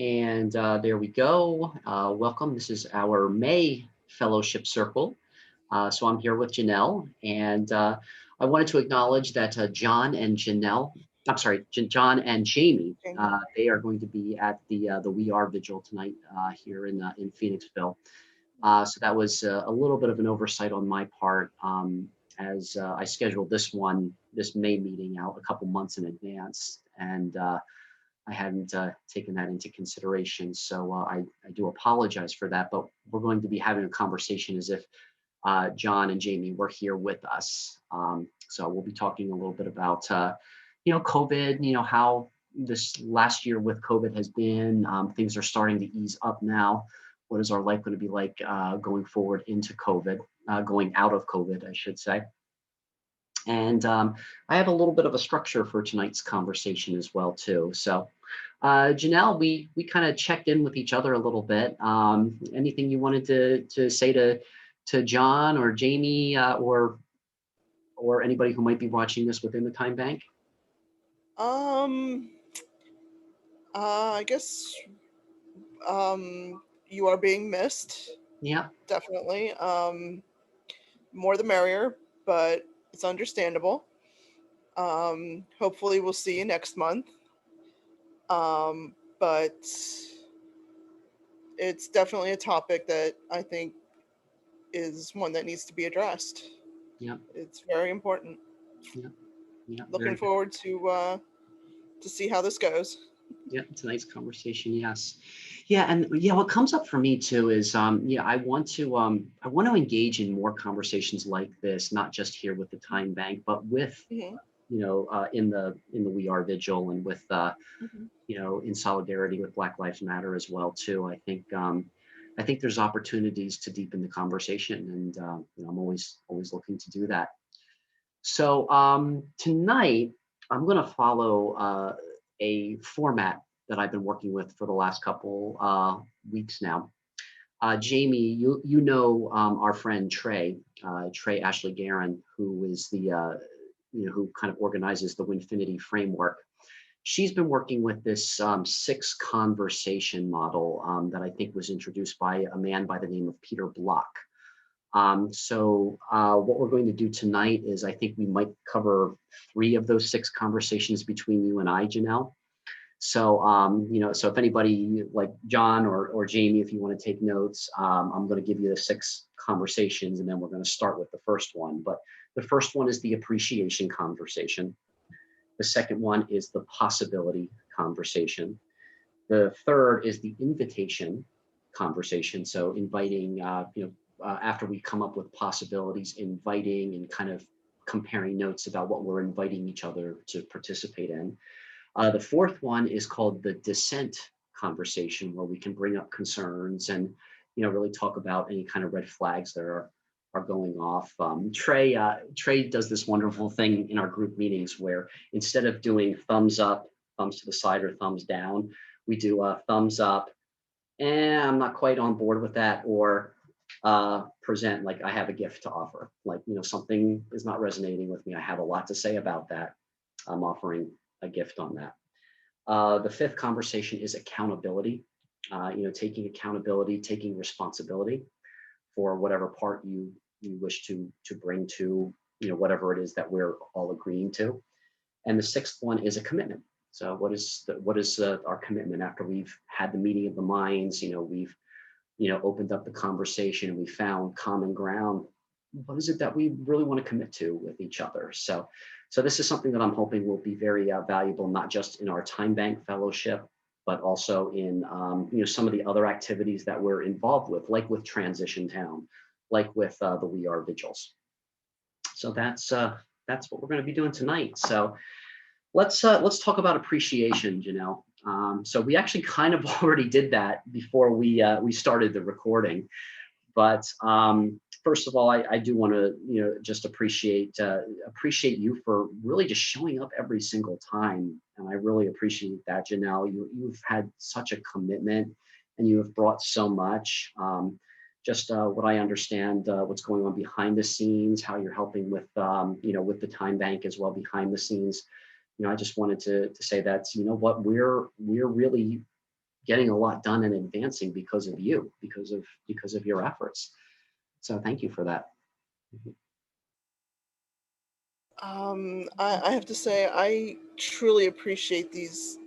And there we go. Welcome. This is our May Fellowship Circle. So I'm here with Janelle, and I wanted to acknowledge that John and Janelle, I'm sorry, John and Jamie, Okay. they are going to be at the We Are Vigil tonight here in Phoenixville. So that was a little bit of an oversight on my part, as I scheduled this May meeting out a couple months in advance, and I hadn't taken that into consideration. So I do apologize for that, but we're going to be having a conversation as if John and Jamie were here with us. So we'll be talking a little bit about, COVID, how this last year with COVID has been. Things are starting to ease up now. What is our life going to be like going forward into COVID, going out of COVID, I should say. And I have a little bit of a structure for tonight's conversation as well, too. So, Janelle, we kind of checked in with each other a little bit. Anything you wanted to say to John or Jamie or anybody who might be watching this within the time bank? Um, I guess you are being missed, Yeah, definitely. More the merrier, but it's understandable. Hopefully we'll see you next month. But it's definitely a topic that I think is one that needs to be addressed. yeah, It's very important. yeah, yeah. Looking Very good. forward to see how this goes. Yeah, tonight's conversation, yes. Yeah, and yeah, what comes up for me too is yeah, I want to engage in more conversations like this, not just here with the time bank, but with Hmm. in the We Are Vigil and with Hmm. in solidarity with Black Lives Matter as well too. I think there's opportunities to deepen the conversation, and I'm always looking to do that. So tonight I'm going to follow a format that I've been working with for the last couple weeks now. Jamie, you know our friend Trey Ashley Guerin, who is the who kind of organizes the Winfinity framework. She's been working with this six conversation model that I think was introduced by a man by the name of Peter Block. What we're going to do tonight is I think we might cover three of those six conversations between you and I, Janelle. So if anybody like John or Jamie, if you want to take notes, I'm going to give you the six conversations, and then we're going to start with the first one. But the first one is the appreciation conversation. The second one is the possibility conversation. The third is the invitation conversation. So inviting, after we come up with possibilities, inviting and kind of comparing notes about what we're inviting each other to participate in. The fourth one is called the dissent conversation, where we can bring up concerns and really talk about any kind of red flags that are going off. Trey does this wonderful thing in our group meetings where instead of doing thumbs up, thumbs to the side, or thumbs down, we do a thumbs up. And I'm not quite on board with that, or present like I have a gift to offer. Like something is not resonating with me. I have a lot to say about that. I'm offering a gift on that. The fifth conversation is accountability. Taking accountability, taking responsibility for whatever part you wish to bring to whatever it is that we're all agreeing to. And the sixth one is a commitment. So what is our commitment after we've had the meeting of the minds? We've opened up the conversation. We found common ground. What is it that we really want to commit to with each other? So this is something that I'm hoping will be very valuable, not just in our time bank fellowship, but also in some of the other activities that we're involved with, like with Transition Town, like with the We Are Vigils. So that's what we're going to be doing tonight. So let's talk about appreciation, Janelle. So we actually kind of already did that before we started the recording, but first of all, I do want to just appreciate you for really just showing up every single time, and I really appreciate that, Janelle. You've had such a commitment, and you have brought so much. Just what I understand, what's going on behind the scenes, how you're helping with with the time bank as well behind the scenes. I just wanted to say that what we're really getting a lot done and advancing because of you, because of your efforts. So thank you for that. I have to say I truly appreciate these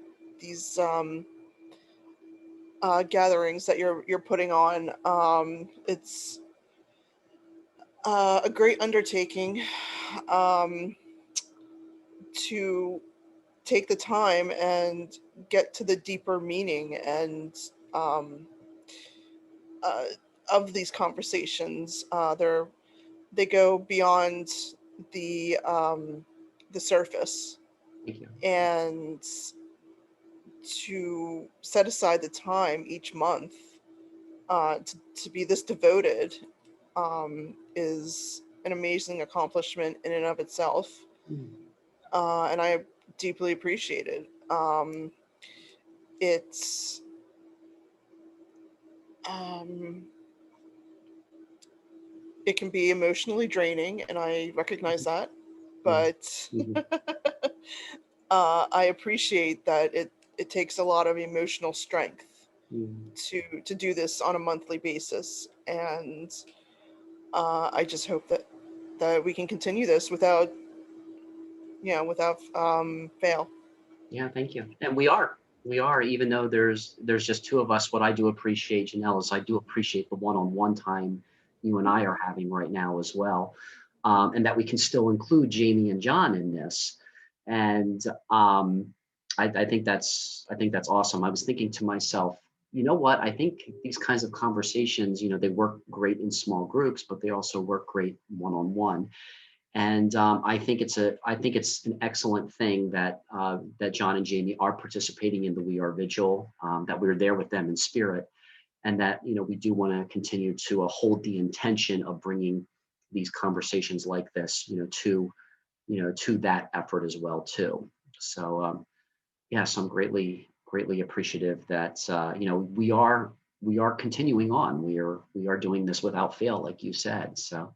gatherings that you're putting on. It's a great undertaking um, to take the time and get to the deeper meaning and um, uh, of these conversations. They go beyond the surface, Thank you. and to set aside the time each month to be this devoted is an amazing accomplishment in and of itself, Mm, and I deeply appreciate it. It's um, it can be emotionally draining, and I recognize that, yeah. but Mhm. I appreciate that it takes a lot of emotional strength Mm. to do this on a monthly basis, and I just hope that we can continue this without without fail. Yeah, thank you. And we are, even though there's just two of us. What I do appreciate, Janelle, is I do appreciate the one-on-one time you and I are having right now as well, and that we can still include Jamie and John in this. And I think that's awesome. I was thinking to myself, you know what? I think these kinds of conversations, they work great in small groups, but they also work great one-on-one. And I think it's an excellent thing that that John and Jamie are participating in the We Are Vigil, that we're there with them in spirit, and that we do want to continue to hold the intention of bringing these conversations like this, to that effort as well too. So yes, I'm greatly appreciative that we are continuing on. We are doing this without fail, like you said. So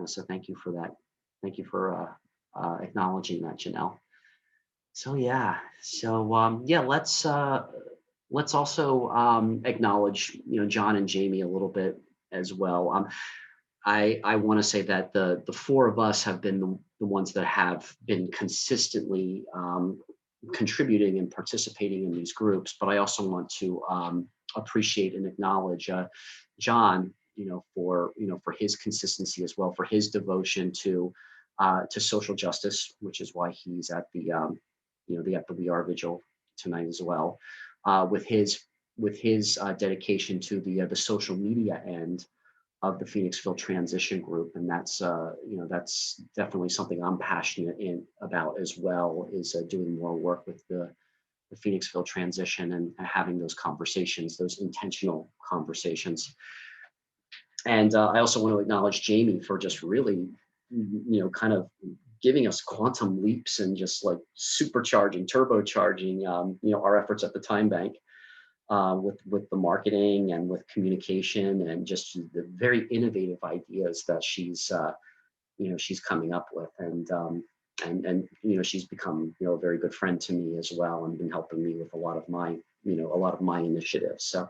so thank you for that. Thank you for acknowledging that, Janelle. So yeah, so yeah, let's also acknowledge John and Jamie a little bit as well. I want to say that the four of us have been the ones that have been consistently contributing and participating in these groups, but I also want to appreciate and acknowledge John, for his consistency as well, for his devotion to social justice, which is why he's at the We Are Vigil tonight as well, with his dedication to the social media end of the Phoenixville Transition Group, and that's definitely something I'm passionate about as well. Is doing more work with the Phoenixville Transition and having those conversations, those intentional conversations. And I also want to acknowledge Jamie for just really, kind of giving us quantum leaps and just like supercharging, turbocharging, our efforts at the Time Bank with the marketing and with communication and just the very innovative ideas that she's coming up with. And she's become a very good friend to me as well, and been helping me with a lot of my initiatives. So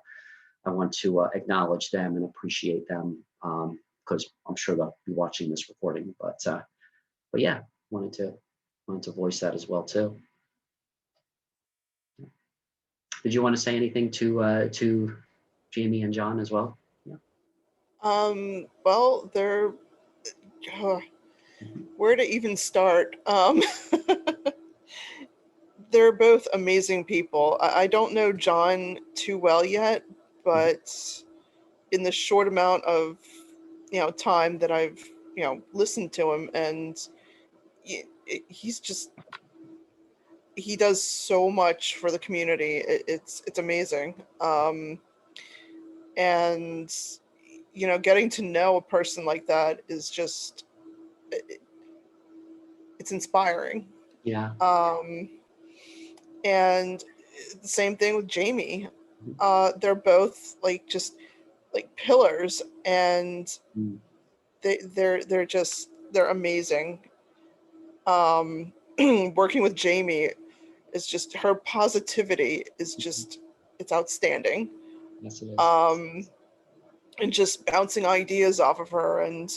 I want to acknowledge them and appreciate them, because I'm sure they'll be watching this recording. But yeah, wanted to voice that as well too. Did you want to say anything to Jamie and John as well? Yeah. Well, they're uh, Mhm. where to even start. They're both amazing people. I don't know John too well yet, Mhm. but in the short amount of time that I've listened to him, and he's just he does so much for the community. It's amazing. And getting to know a person like that is just it's inspiring. Yeah. Um, and the same thing with Jamie. Mhm. They're both like just like pillars, and Mhm. they're amazing. Working with Jamie is just her positivity is just it's outstanding. Yes, it is. Um, and just bouncing ideas off of her, and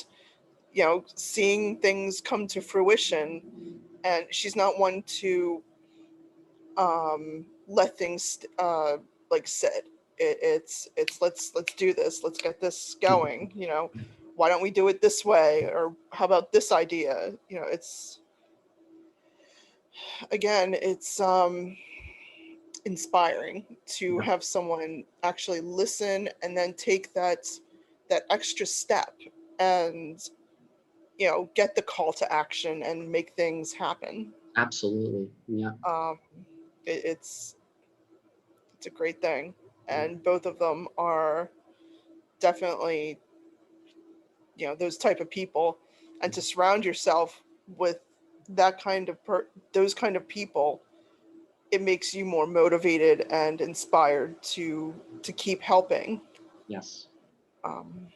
seeing things come to fruition. And she's not one to let things like sit. It's let's do this. Let's get this going. Why don't we do it this way? Or how about this idea? It's again, it's inspiring to Yeah, have someone actually listen and then take that extra step and get the call to action and make things happen. absolutely. Yeah. um, it's a great thing, Yeah. and both of them are definitely those type of people, and to surround yourself with those kind of people, it makes you more motivated and inspired to keep helping. Yes. um,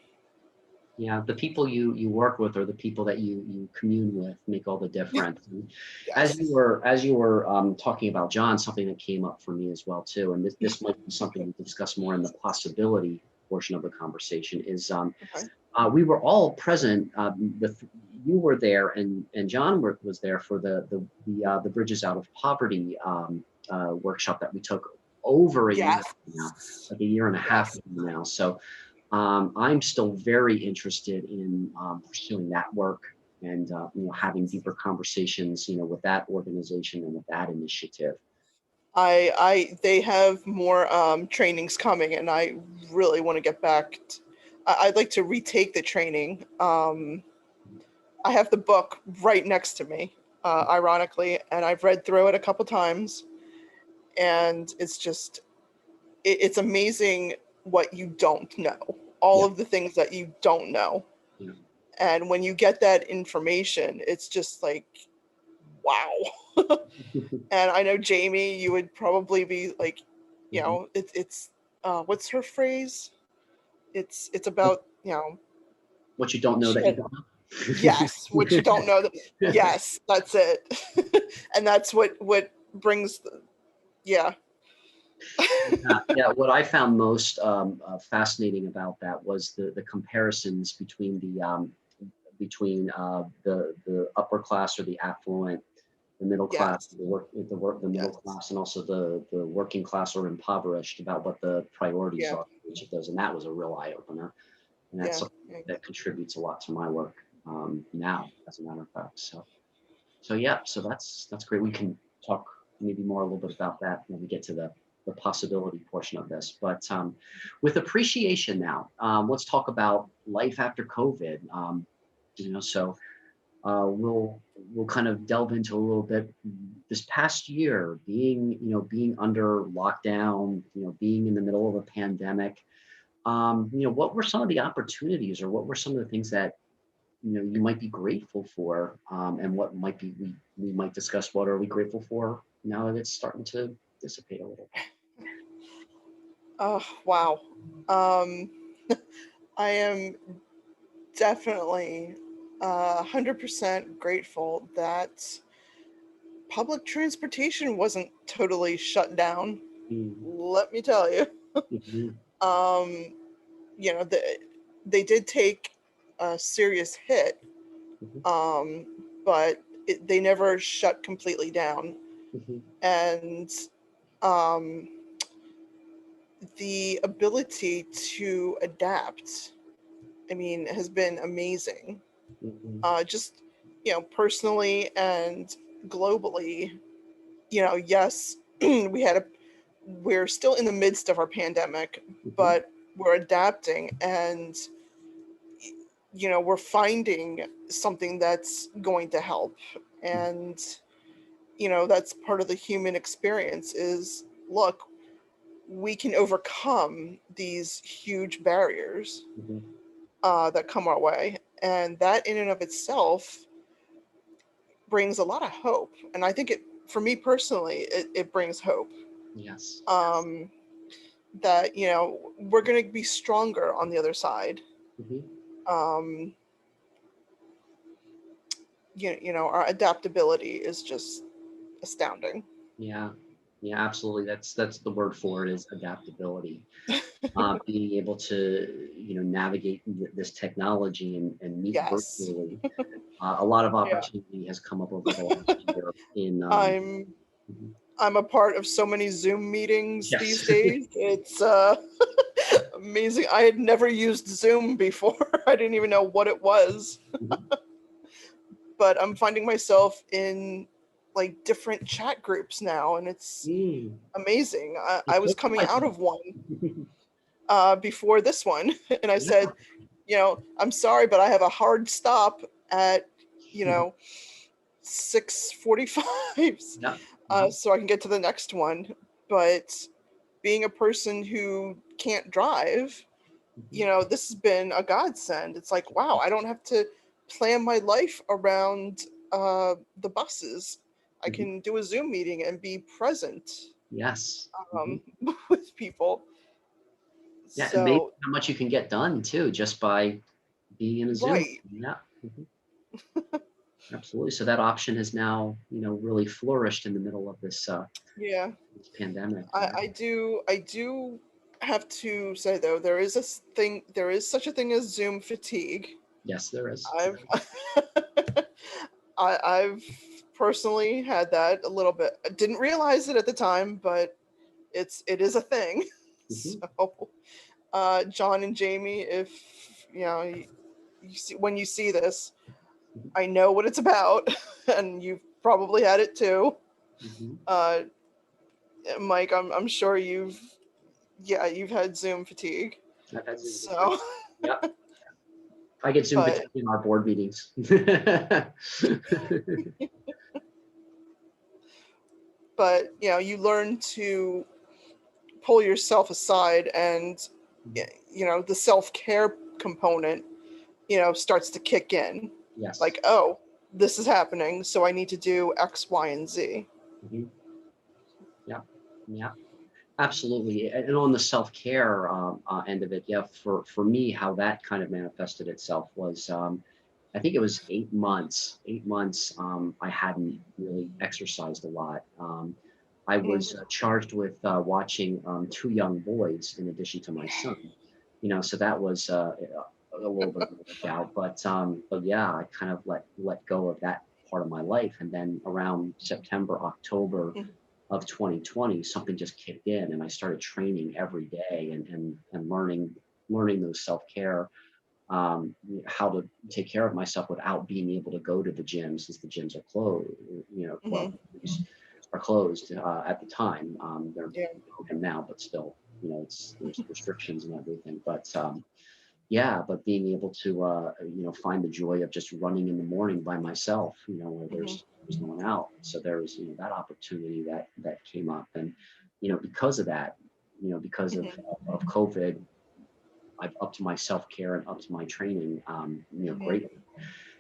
Yeah, the people you work with or the people that you commune with make all the difference. And yes. as you were talking about John, something that came up for me as well too, and this might be something we discuss more in the possibility portion of the conversation. Is Okay. we were all present. With you were there, and John was there for the Bridges Out of Poverty workshop that we took over a year Yes. ago now, like a year and a half Yes. ago now. So I'm still very interested in pursuing that work and having deeper conversations, with that organization and with that initiative. They have more trainings coming, and I really want to get back. I'd like to retake the training. I have the book right next to me, ironically, and I've read through it a couple times, and it's amazing what you don't know, all Yeah, of the things that you don't know. yeah, And when you get that information, it's just like, wow. And I know Jamie, you would probably be like, mhm. it's what's her phrase? It's What, about, what you don't know she that you had, don't yes, what you don't know. know. Yes, that's it. And that's what brings, yeah. Yeah, yeah. What I found most fascinating about that was the comparisons between the upper class or the affluent, the middle class, Yes, the middle yes, class, and also the working class or impoverished about what the priorities yeah, are for each of those, and that was a real eye opener, and that's yeah, something yeah. that contributes a lot to my work now, as a matter of fact. So yeah, so that's great. We can talk maybe more a little bit about that when we get to the possibility portion of this. But with appreciation now, let's talk about life after COVID. So we'll kind of delve into a little bit this past year, being under lockdown, being in the middle of a pandemic. What were some of the opportunities, or what were some of the things that you might be grateful for, and what might be we might discuss what are we grateful for now that it's starting to dissipate a little. Oh, wow. um I am definitely 100% grateful that public transportation wasn't totally shut down. Mm, Let me tell you. mhm, um you know the, they did take a serious hit, mhm, um but they never shut completely down. mhm, And um the ability to adapt, I mean, has been amazing. mhm, Just personally and globally. Yes, we're still in the midst of our pandemic, mhm, but we're adapting, and we're finding something that's going to help. And that's part of the human experience is, look, we can overcome these huge barriers mhm. that come our way, and that in and of itself brings a lot of hope. And I think for me personally, it brings hope, Yes. um, that we're going to be stronger on the other side. Mhm. um, our adaptability is just astounding. Yeah. Yeah, absolutely. That's the word for it, is adaptability. Being able to, navigate this technology and meet Yes. virtually. A lot of Yeah. opportunity has come up over the last year in, I'm mhm. I'm a part of so many Zoom meetings these Yes. days. It's amazing. I had never used Zoom before. I didn't even know what it was. Mhm. But I'm finding myself in like different chat groups now, and it's Mm. amazing. I It's was coming out socializing. of one before this one, and I Yeah. said, I'm sorry, but I have a hard stop at, you know, 6:45, Yeah. Mhm. so I can get to the next one. But being a person who can't drive, Mhm. this has been a godsend. It's like, wow, I don't have to plan my life around the buses. I Mhm. can do a Zoom meeting and be present Yes. Mhm. um, with people. Yeah, amazing So, how much you can get done too just by being in a Zoom. right. Yeah. Mhm. Absolutely. So that option has now, really flourished in the middle of Yeah. this pandemic. I, Yeah. I do I do have to say though, there is such a thing as Zoom fatigue. Yes, there is. I've I've personally had that a little bit. I didn't realize it at the time, but it is a thing. Mhm. So, John and Jamie, if you see when you see this, Mhm. I know what it's about, and you've probably had it too. Mhm. Uh, Mike, I'm sure you've had Zoom fatigue. I've had Zoom fatigue. So, Yeah. I get Zoom but fatigue in our board meetings. you learn to pull yourself aside, and Mhm. the self-care component starts to kick in, Yes. like, oh, this is happening, so I need to do X, Y, and Z. Mhm. Yeah. Yeah. Absolutely. And on the self-care end of it, yeah, for me, how that kind of manifested itself was, I think it was 8 months. 8 months, I hadn't really exercised a lot. I Mm, was charged with watching two young boys in addition to my son. So that was a little bit of a workout. But yeah, I kind of let go of that part of my life, and then around September, October mm, of 2020, something just kicked in, and I started training every day and learning those self-care, how to take care of myself without being able to go to the gym, since the gyms are closed. Well, mhm, these are closed at the time. They're yeah. open now, but still, there's restrictions and everything. Yeah, but being able to, find the joy of just running in the morning by myself, where Mhm, there's no one out. So there was, that opportunity that came up, and because of that, because of mhm, of COVID, I've upped my self care and upped my training, mhm, greatly,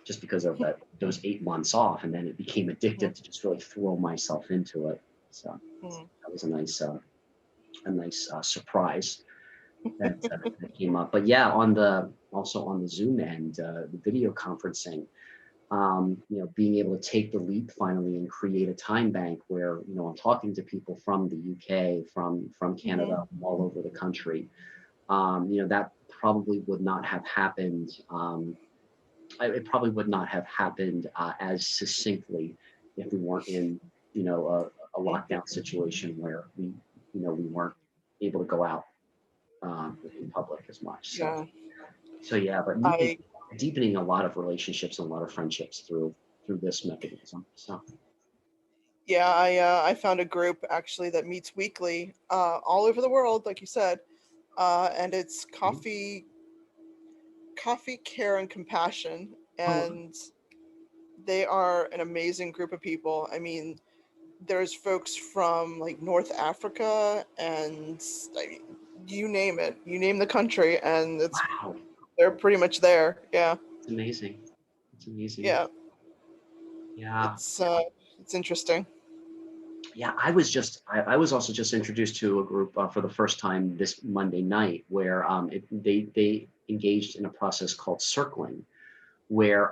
just because of those 8 months off, and then it became mhm, addictive to just really throw myself into it. So mhm, that was a nice surprise that came up. But yeah, also on the Zoom end, the video conferencing, being able to take the leap finally and create a time bank where I'm talking to people from the UK, from mhm, Canada, from all over the country. That probably would not have happened. It probably would not have happened as succinctly if we weren't in a mhm. lockdown situation where we weren't able to go out in public as much. So Yeah. so yeah, but I deepening a lot of relationships and a lot of friendships through this mechanism. So yeah, I found a group actually that meets weekly, all over the world, like you said, and it's mhm. coffee, care, and compassion, Oh, and they are an amazing group of people. I mean, there's folks from like North Africa, and I mean, you name it, you name the country, and wow, they're pretty much there. Yeah, it's amazing. It's amazing. yeah, Yeah. it's interesting. Yeah, I was also just introduced to a group for the first time this Monday night, where they engaged in a process called circling, where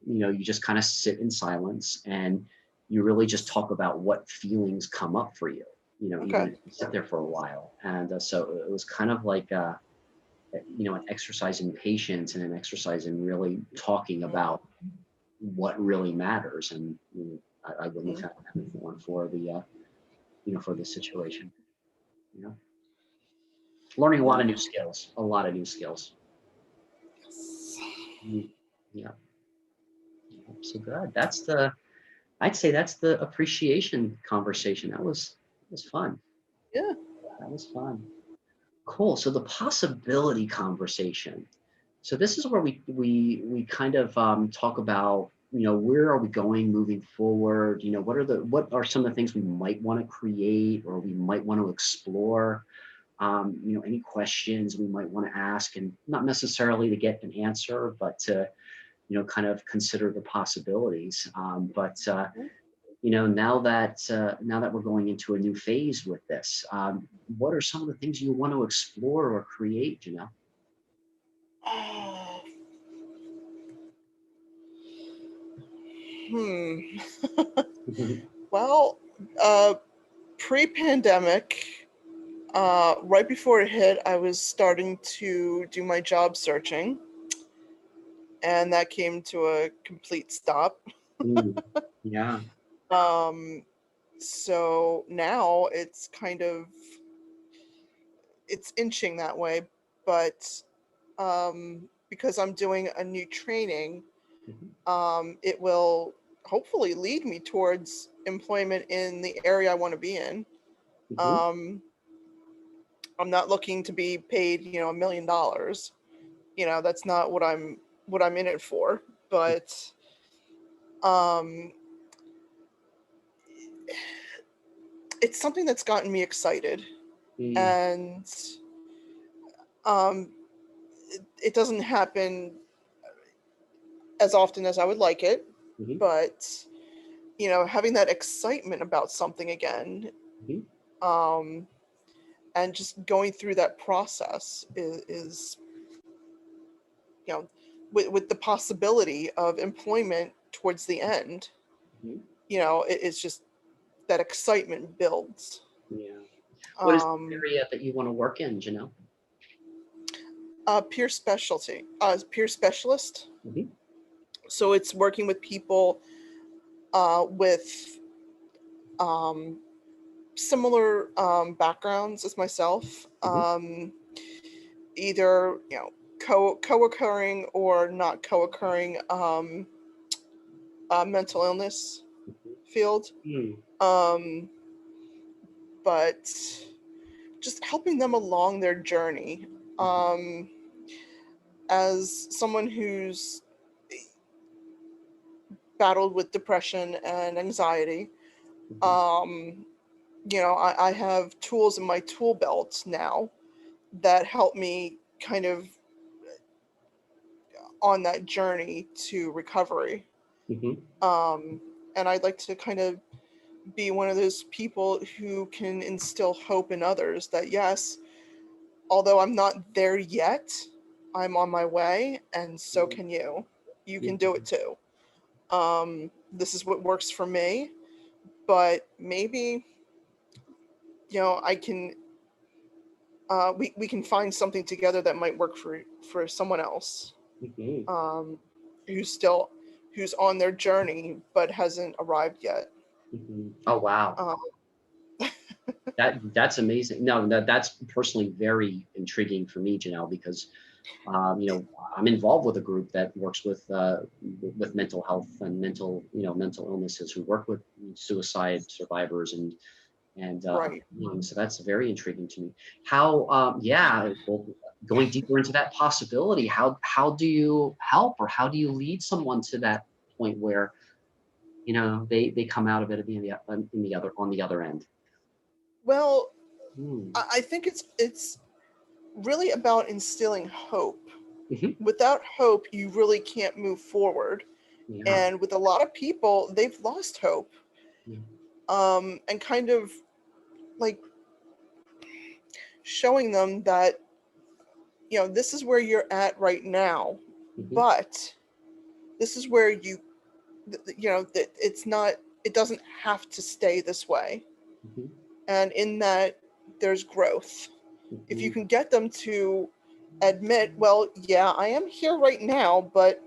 you just kind of sit in silence and you really just talk about what feelings come up for you. even Okay. if you sit there for a while. And so it was kind of like, an exercise in patience and an exercise in really talking about what really matters. And I wouldn't Mhm. have had that if it weren't for for the situation. You know, learning Yeah. a lot of new skills. Yes. Mm, Yeah, so good. I'd say that's the appreciation conversation. That was fun. Yeah. That was fun. Cool. So the possibility conversation. So this is where we kind of talk about where are we going moving forward. What are some of the things we might want to create or we might want to explore. Any questions we might want to ask, and not necessarily to get an answer, but to kind of consider the possibilities. But now that we're going into a new phase with this, what are some of the things you want to explore or create? Uh, hmm. Well, uh, pre-pandemic, right before it hit, I was starting to do my job searching, and that came to a complete stop. Mm, yeah. Um, so now it's inching that way, but because I'm doing a new training, Mhm, it will hopefully lead me towards employment in the area I want to be in. mhm, Um, I'm not looking to be paid, $1 million. That's not what I'm in it for. But um, it's something that's gotten me excited, mm, and um, it doesn't happen as often as I would like it. mhm, But having that excitement about something again, mhm, um, and just going through that process is you know with the possibility of employment towards the end, mhm. it's just that excitement builds. Yeah. What is the um area that you want to work in, peer specialist. Mhm, So it's working with people with um similar backgrounds as myself, mhm, either co-occurring or not co-occurring mental illness mhm, field. mm, um but just helping them along their journey. mhm, Um, as someone who's battled with depression and anxiety, mhm, um, I have tools in my tool belt now that help me kind of on that journey to recovery. mhm, Um, and I'd like to kind of be one of those people who can instill hope in others that, yes, although I'm not there yet, I'm on my way, and so mhm, can you. You can do it mhm, too. This is what works for me, but maybe I can. We can find something together that might work for someone else, mhm, um, who's on their journey but hasn't arrived yet. mhm. Oh, wow. Um, That's amazing. No, that's personally very intriguing for me, because I'm involved with a group that works with mental health and mental illnesses, who work with suicide survivors and right. so that's very intriguing to me. How yeah, well, going deeper into that possibility, how do you help, or how do you lead someone to that point where they come out of it at in the other on the other end? Well, Hmm. I think it's really about instilling hope. Mhm. Without hope, you really can't move forward. Yeah. And with a lot of people, they've lost hope. Yeah. And kind of like showing them that, this is where you're at right now, Mhm. but this is where that it's not, it doesn't have to stay this way. Mhm. and in that there's growth. If you Mhm. can get them to admit, well, yeah, I am here right now, but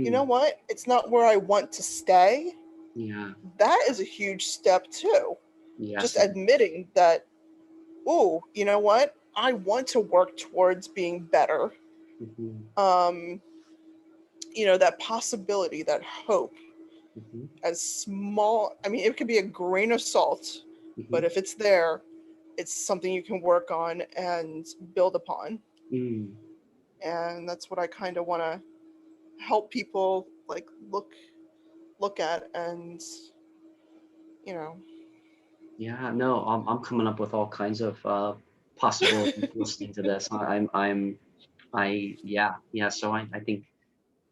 you know Mm. what? It's not where I want to stay. Yeah. That is a huge step too. Just Yes. admitting that, oh, you know what? I want to work towards being better. Mhm. Um, that possibility, that hope, Mhm. as small, I mean, it could be a grain of salt, but Mhm. if it's there, it's something you can work on and build upon. Mm. And that's what I kind of want to help people like look at, and you know Yeah, no, I'm coming up with all kinds of possibilities listening to this. Yeah. So I think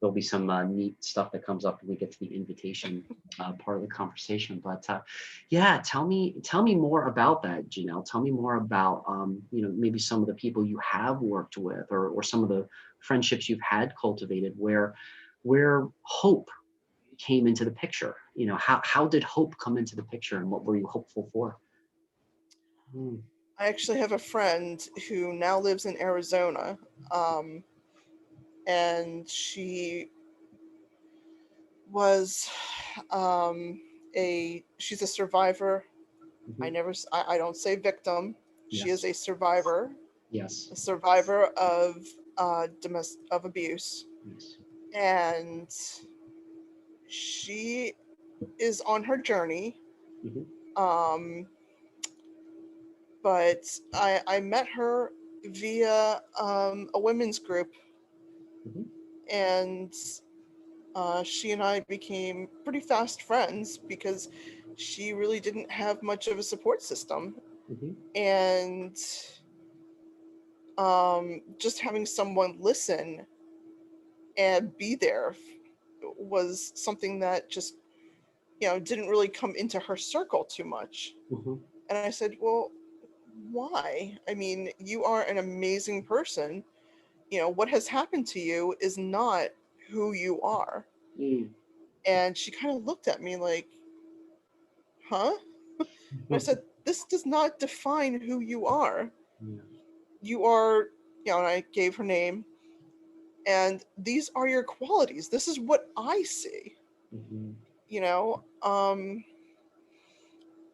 there'll be some neat stuff that comes up when we get to the invitation part of the conversation. But yeah, tell me more about that, Janelle. Tell me more about maybe some of the people you have worked with, or some of the friendships you've had cultivated where hope came into the picture. How did hope come into the picture, and what were you hopeful for? Mm. I actually have a friend who now lives in Arizona, um, and she was a she's a survivor. Mhm. I don't say victim. She is Yes. a survivor, Yes. of of abuse, Yes. and she is on her journey. Mhm. Um, but I met her via a women's group, Mhm. and she and I became pretty fast friends because she really didn't have much of a support system. Mhm. And just having someone listen and be there was something that just, didn't really come into her circle too much. Mhm. And I said, well, why? I mean, you are an amazing person. What has happened to you is not who you are. Mm. And she kind of looked at me like, huh? And I said, this does not define who you are. Yeah. You are, and I gave her name, and these are your qualities. This is what I see, Mhm. you know?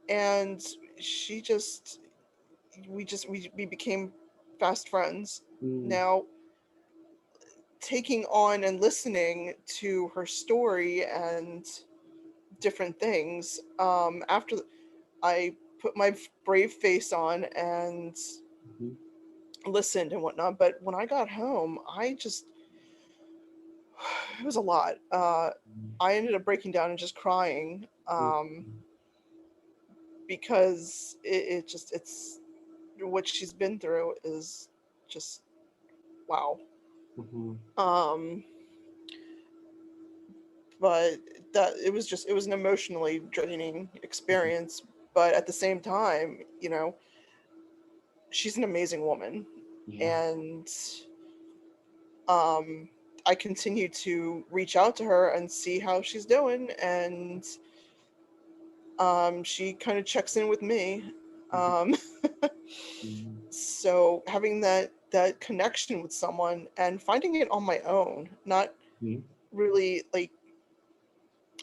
And she just, we became fast friends. Mm. Now, taking on and listening to her story and different things, after I put my brave face on and Mhm. listened and whatnot. But when I got home, I just, it was a lot. I ended up breaking down and just crying, Mm. because it's what she's been through is just wow. Mhm. Um, but that it was an emotionally draining Mhm. experience. But at the same time, she's an amazing woman, Yeah. and um, I continue to reach out to her and see how she's doing, and she kind of checks in with me. Mhm. Um, Mhm. so having that connection with someone and finding it on my own, not Mhm. really like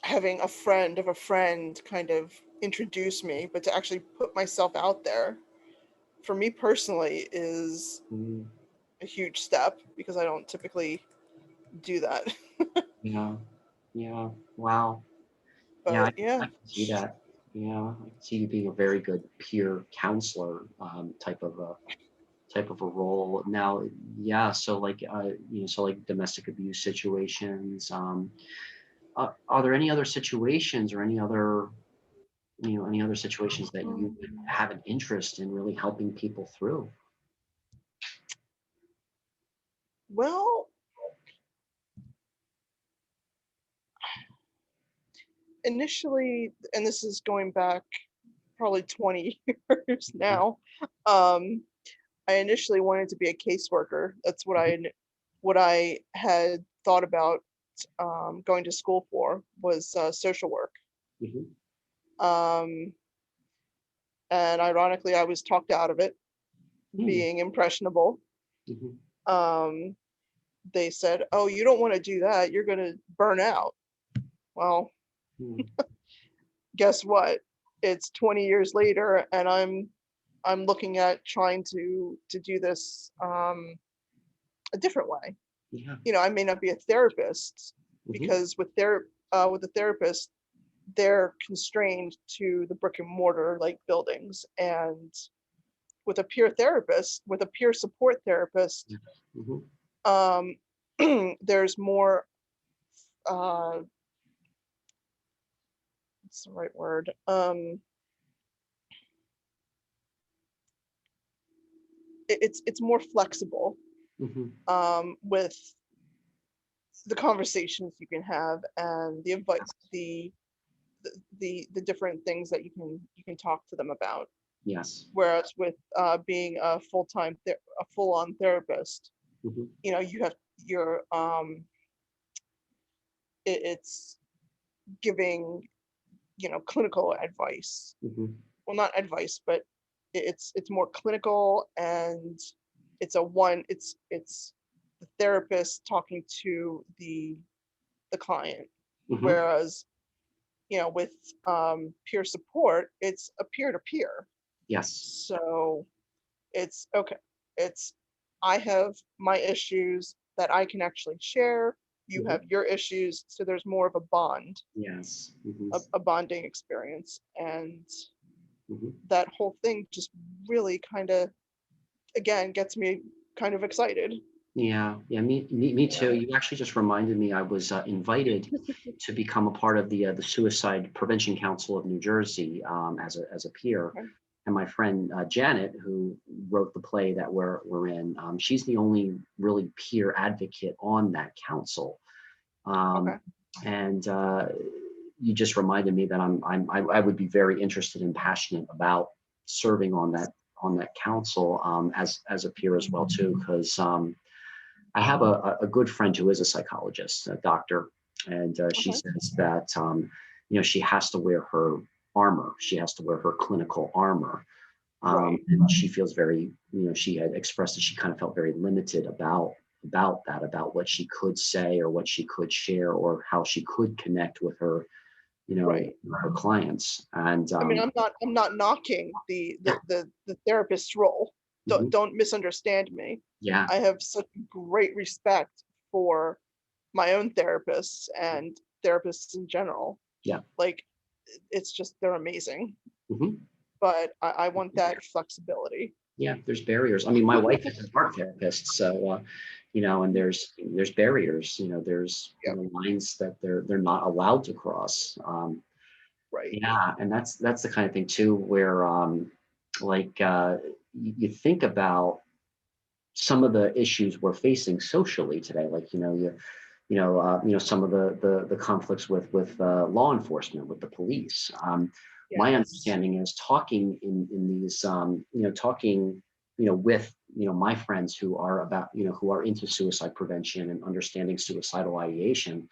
having a friend of a friend kind of introduce me, but to actually put myself out there for me personally is Mhm. a huge step because I don't typically do that. Yeah. Yeah. Wow. Yeah, But yeah, I can see that. Yeah, I can see you being a very good peer counselor type of a role. Now, yeah, so like so like domestic abuse situations. Are there any other situations, or any other situations that you would have an interest in really helping people through? well, initially, and this is going back probably 20 years Mhm. now, um, I initially wanted to be a caseworker. That's Mhm. what I had thought about going to school for was social work. Mhm. Um, and ironically, I was talked out of it, Hmm. being impressionable. Mhm. Um, they said, "Oh, you don't want to do that. You're going to burn out." Well, Hmm. guess what? It's 20 years later, and I'm looking at trying to do this a different way. Yeah. I may not be a therapist, Mhm. because with the therapist, they're constrained to the brick and mortar like buildings, and with a peer support therapist, Yeah. Mhm. um, there's more, uh, what's the right word? It's more flexible, Mhm. with the conversations you can have, and the advice, the different things that you can talk to them about. Yes. Whereas with being a full-on therapist, Mhm. you have your it's giving, clinical advice. Mhm. Well, not advice, but it's more clinical, and it's the therapist talking to the client. Mhm. Whereas, with peer support, it's a peer to peer. Yes. So it's okay. It's I have my issues that I can actually share. You Mhm. have your issues, so there's more of a bond, Yes. Mhm. a bonding experience, and Mhm. that whole thing just really kind of, again, gets me kind of excited. Yeah, yeah, me too. Yeah. You actually just reminded me. I was invited to become a part of the Suicide Prevention Council of New Jersey as a peer. Okay. And my friend Janet, who wrote the play that we're in, she's the only really peer advocate on that council. Um, Okay. and you just reminded me that I would be very interested and passionate about serving on that council as a peer as well too, because I have a good friend who is a psychologist, a doctor, and she Okay. says that she has to wear her armor. She has to wear her clinical armor, Right. and she feels very, she had expressed that she kind of felt very limited about what she could say or what she could share or how she could connect with her, Right. her clients. And I mean, I'm not knocking the yeah, the the, the therapist's role. Don't mhm, don't misunderstand me. yeah, I have such great respect for my own therapists and therapists in general. yeah, Like, it's just, they're amazing. mhm. But I want that flexibility. Yeah, there's barriers. I mean, my wife is an art therapist, so and there's barriers. There's Yep. lines that they're not allowed to cross. Right. Yeah, and that's the kind of thing too, where like you think about some of the issues we're facing socially today, like some of the conflicts with law enforcement, with the police. My Yes. understanding is talking in these talking with my friends who are who are into suicide prevention and understanding suicidal ideation.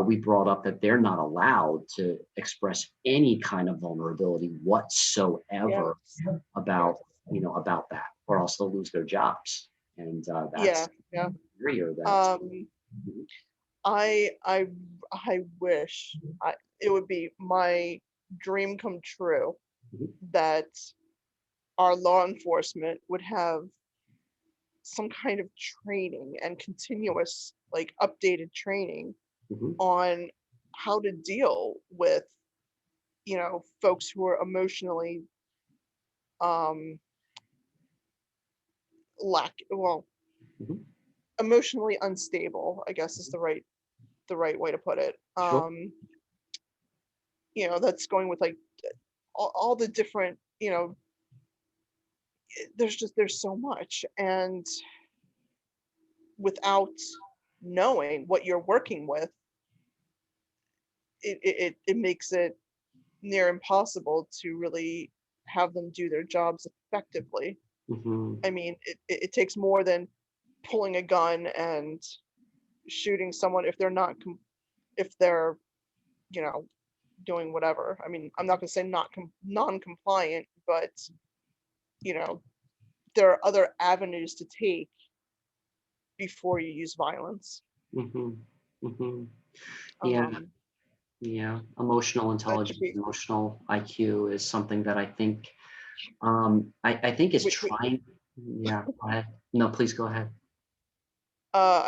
We brought up that they're not allowed to express any kind of vulnerability whatsoever Yes. Yes. about about that, or else they'll lose their jobs. And Yeah. that's Yeah. a barrier that. Um, I I I wish it would be my dream come true Mhm. that our law enforcement would have some kind of training, and continuous, like, updated training Mhm. on how to deal with, folks who are emotionally, um well, Mhm. emotionally unstable, I guess, is the right way to put it. Sure. That's going with, like, all the different, there's so much, and without knowing what you're working with, it makes it near impossible to really have them do their jobs effectively. Mhm. I mean, it takes more than pulling a gun and shooting someone if if they're, you know, doing whatever. I mean, I'm not gonna say not non-compliant, but you know, there are other avenues to take before you use violence. Hmm. Hmm. Yeah. Um, Yeah. Emotional that should intelligence, be. emotional IQ is something that I think, I think is We, trying. Yeah. Go ahead. No, please go ahead.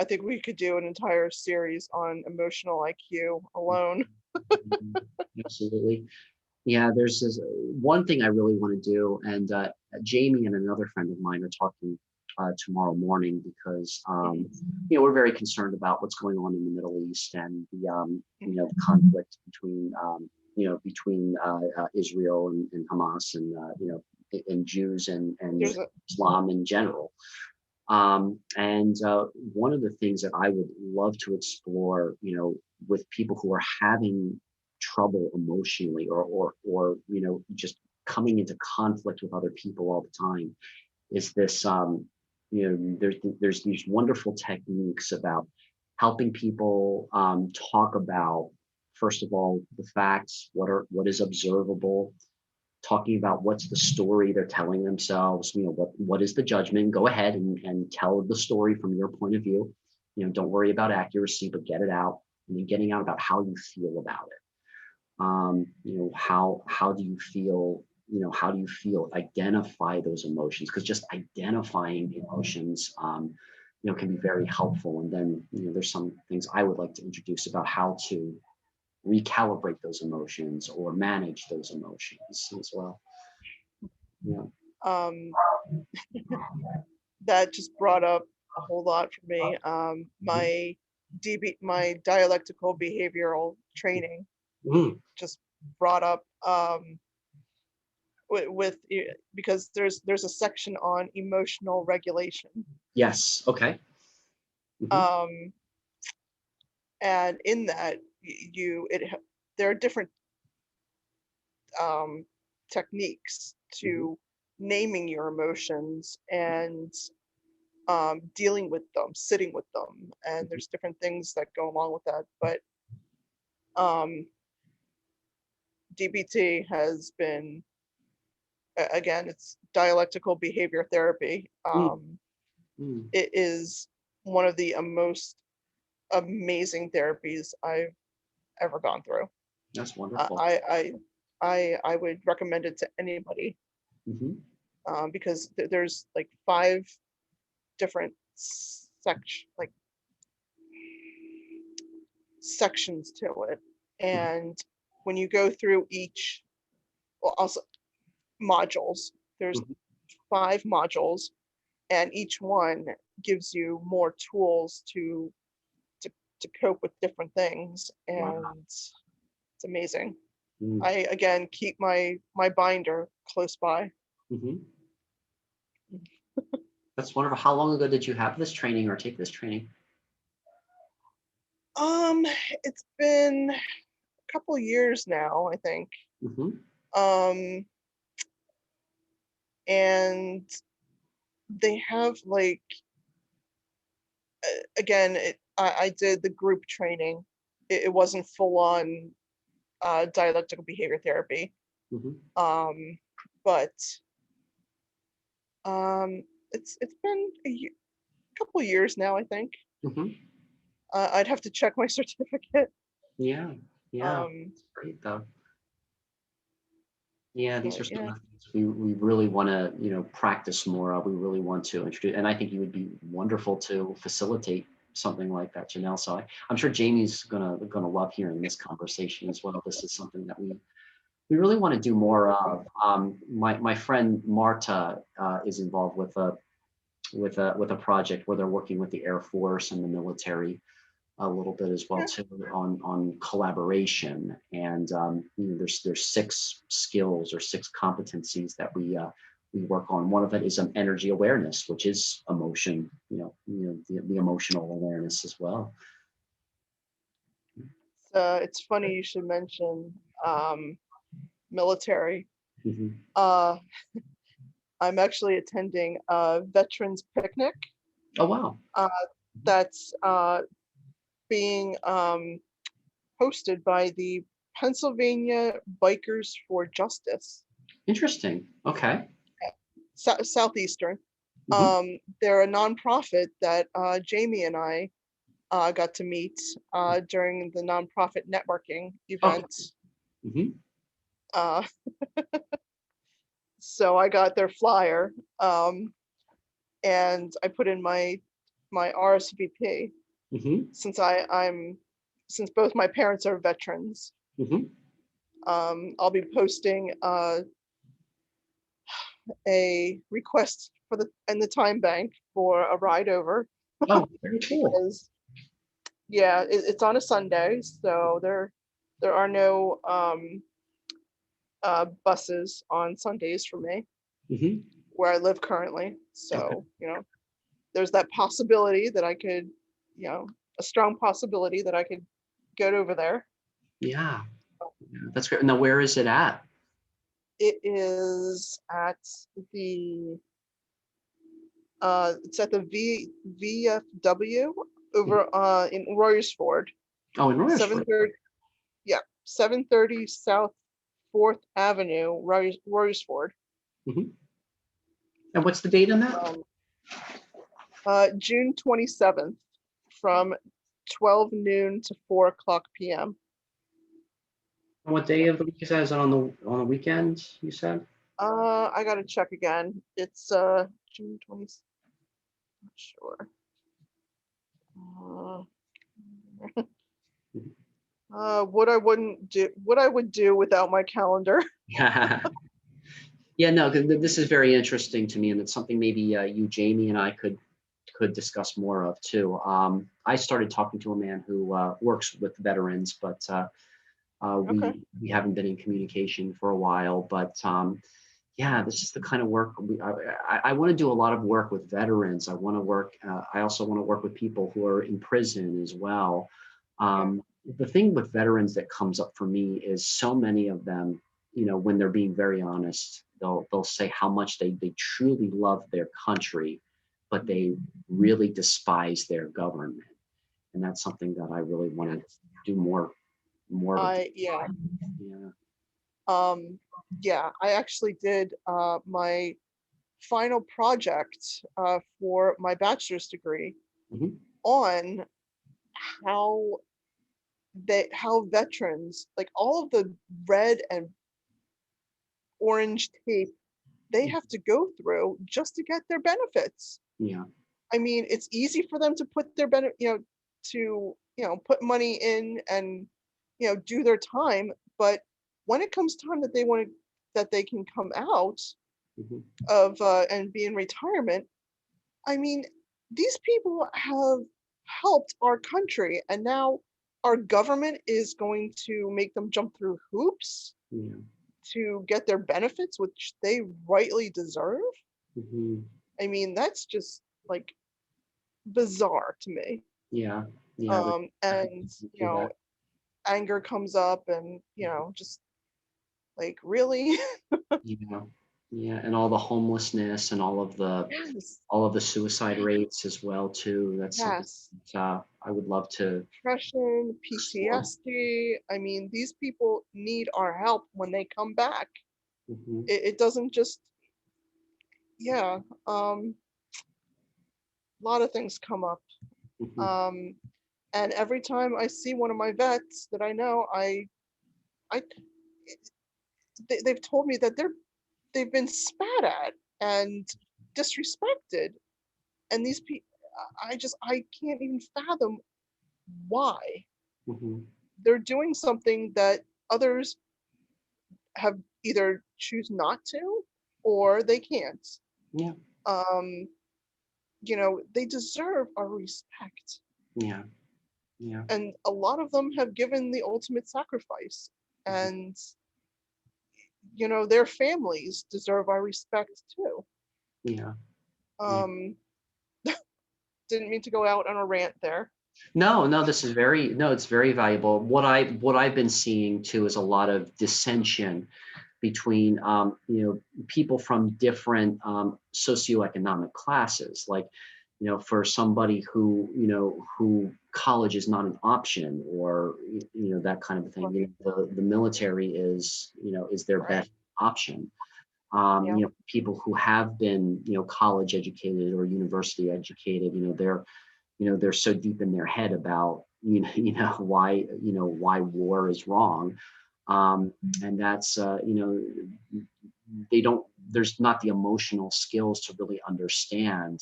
I think we could do an entire series on emotional IQ alone. Mhm. Absolutely. Yeah, there's this one thing I really want to do, and Jamie and another friend of mine are talking tomorrow morning because Mhm, we're very concerned about what's going on in the Middle East and the mhm. conflict between between Israel and Hamas and and Jews and There's a Islam in general. And one of the things that I would love to explore, with people who are having trouble emotionally or just coming into conflict with other people all the time is this there's these wonderful techniques about helping people talk about, first of all, the facts, what is observable, talking about what's the story they're telling themselves, what is the judgment. Go ahead and tell the story from your point of view. Don't worry about accuracy, but get it out, and then getting out about how you feel about it. How do you feel? How do you feel? Identify those emotions, because just identifying the emotions can be very helpful. And then there's some things I would like to introduce about how to recalibrate those emotions or manage those emotions as well. Yeah. um, that just brought up a whole lot for me. Mhm. My dialectical behavioral training Mhm. just brought up because there's a section on emotional regulation, Yes. Okay. Hmm. um, and in that there are different um, techniques Hmm. to naming your emotions and dealing with them, sitting with them, and there's different things that go along with that. But um, DBT has been, again, it's dialectical behavior therapy. Mm. It is one of the most amazing therapies I've ever gone through. That's I wonderful. I I would recommend it to anybody, Hmm. because there's like 5 different sections to it, and when you go through each, well, also modules, there's Hmm. 5 modules, and each one gives you more tools to to cope with different things, Wow. and it's amazing. Mm. I again keep my binder close by. Hmm. That's wonderful. How long ago did you have this training or take this training? Um, it's been a couple years now, I think. Hmm. Um, and they have like, again, I did the group training. It wasn't full on dialectical behavior therapy. Hmm. Um, but um, it's been couple years now, I think. Hmm. I'd have to check my certificate. Yeah. Yeah. Um, It's great though. Yeah, these but are some yeah, of the things we really want to, practice more of. We really want to introduce, and I think you would be wonderful to facilitate something like that, Janelle. So I'm sure Jamie's gonna love hearing this conversation as well. This is something that we really want to do more of. My friend Marta is involved with a project where they're working with the Air Force and the military a little bit as well yeah. too on collaboration. And there's 6 skills or 6 competencies that we work on. One of it is an energy awareness, which is emotion, the emotional awareness as well. It's funny you should mention um, military. Hmm. Uh, I'm actually attending a veterans picnic Oh wow. uh, that's being hosted by the Pennsylvania Bikers for Justice. Interesting. Okay. Southeastern. Hmm. They're a nonprofit that Jamie and I got to meet during the nonprofit networking Okay. event. Hmm. Uh, so I got their flyer, and I put in my RSVP Hmm. since since both my parents are veterans. Hmm. I'll be posting a request for the in the time bank for a ride over Oh, very cool. because yeah, it's on a Sunday, so there are no buses on Sundays for me Hmm. where I live currently. Okay. So there's that possibility that I could, a strong possibility that I could get over there. Yeah. Yeah, that's great. Now, where is it at? It is at the it's at the VFW over in Royersford, Oh, in Royersford. 730, yeah, 730 South 4th Avenue, Royersford. Hmm. And what's the date on that? Um, June 27th from 12 noon to 4 o'clock p.m. And what day of the week is that? Is it on the weekend, you said? I gotta check again. It's June 20th. Not sure. Uh, Mhm. what I would do without my calendar. Yeah. Yeah, no, 'cause this is very interesting to me, and it's something maybe you, Jamie, and I could discuss more of too. I started talking to a man who works with veterans, but Okay. we haven't been in communication for a while. But yeah, this is the kind of work I want to do a lot of work with veterans. I want to work. I also want to work with people who are in prison as well. Yeah. The thing with veterans that comes up for me is so many of them, when they're being very honest, they'll say how much they truly love their country, but they really despise their government, and that's something that I really want to do more of. Yeah. Yeah. Um, yeah, I actually did my final project for my bachelor's degree Hmm. on how how veterans, like all of the red and orange tape they have to go through just to get their benefits. Yeah. I mean, it's easy for them to put their benefit, to put money in and do their time, but when it comes time that that they can come out Hmm. of and be in retirement, I mean, these people have helped our country, and now our government is going to make them jump through hoops Yeah. to get their benefits, which they rightly deserve. Hmm. I mean, that's just like bizarre to me. Yeah. Yeah. And Do that. anger comes up, and just like really, Yeah. Yeah. And all the homelessness and yes, all of the suicide rates as well too. That's something yes, that I would love to depression, explore. PTSD. I mean, these people need our help when they come back. Hmm. It doesn't just, yeah. A lot of things come up. Hmm. Um, and every time I see one of my vets that I know, I, they've told me that they've been spat at and disrespected, and these people, I can't even fathom why Hmm. they're doing something that others have either choose not to or they can't. Yeah. Um, they deserve our respect, Yeah. Yeah. and a lot of them have given the ultimate sacrifice, Mhm. and their families deserve our respect too. Yeah. Yeah. Um, didn't mean to go out on a rant there. No, no, this is very, no, it's very valuable. What I've been seeing too is a lot of dissension between people from different socioeconomic classes. Like, for somebody who college is not an option, or that kind of a thing. Right, The military is their right, best option. Yeah. You know, people who have been, you know, college educated or university educated, you know, they're so deep in their head about, you know, why war is wrong. And that's, you know, they don't, there's not the emotional skills to really understand,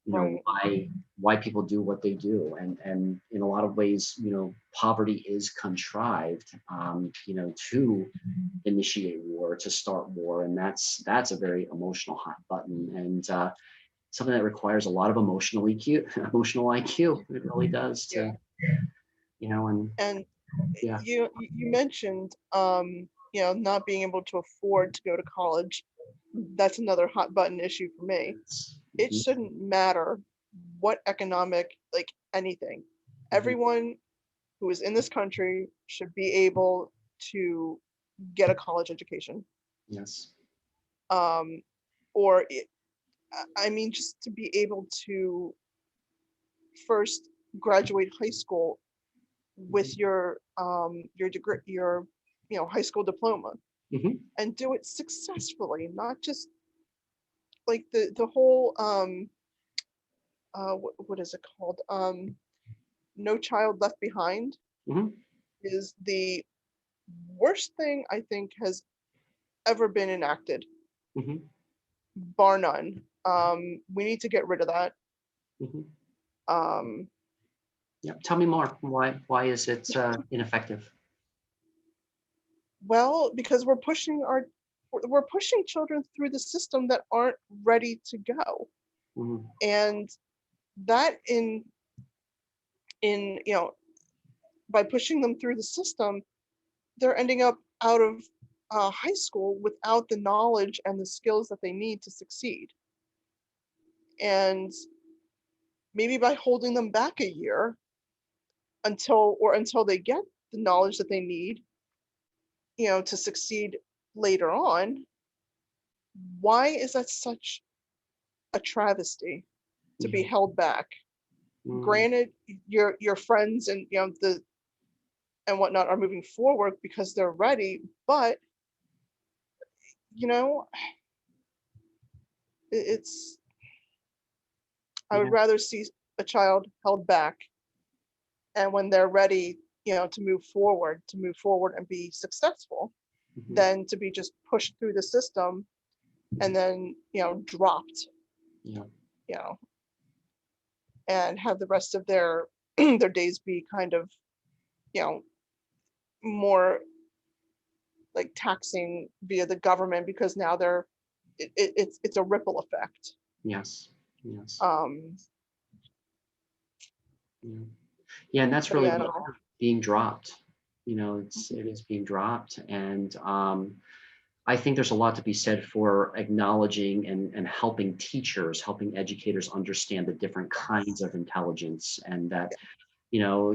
you know, Right. why people do what they do. And in a lot of ways, you know, poverty is contrived, you know, to initiate war, to start war. And that's a very emotional hot button, and something that requires a lot of emotional EQ, emotional IQ. It really does, Yeah. to, you know, and And yeah. you mentioned not being able to afford to go to college. That's another hot button issue for me. It Mhm, shouldn't matter what economic, like anything. mhm, Everyone who is in this country should be able to get a college education. yes. Um, or I mean, just to be able to first graduate high school Mhm, with your degree, your high school diploma, mhm, and do it successfully, not just like the whole what is it called, No Child Left Behind mhm, is the worst thing I think has ever been enacted, mhm, bar none. We need to get rid of that. mhm. um Yeah. Tell me more. Why is it ineffective? well, because we're pushing children through the system that aren't ready to go. Mhm, And that in by pushing them through the system, they're ending up out of high school without the knowledge and the skills that they need to succeed. And maybe by holding them back a year until they get the knowledge that they need, to succeed later on, why is that such a travesty to be yeah. held back? Mhm, Granted, your friends and the and whatnot are moving forward because they're ready, but you know, it's I would yeah. rather see a child held back, and when they're ready, to move forward and be successful, Mhm, than to be just pushed through the system and then dropped, yeah. you know, and have the rest of their their days be kind of you know more like taxing via the government, because now it's a ripple effect. Yes. Yes. Um, Yeah. Yeah, and that's but really yeah, what no, being dropped. You know, it is being dropped, and I think there's a lot to be said for acknowledging and helping teachers, helping educators understand the different kinds of intelligence, and that, you know,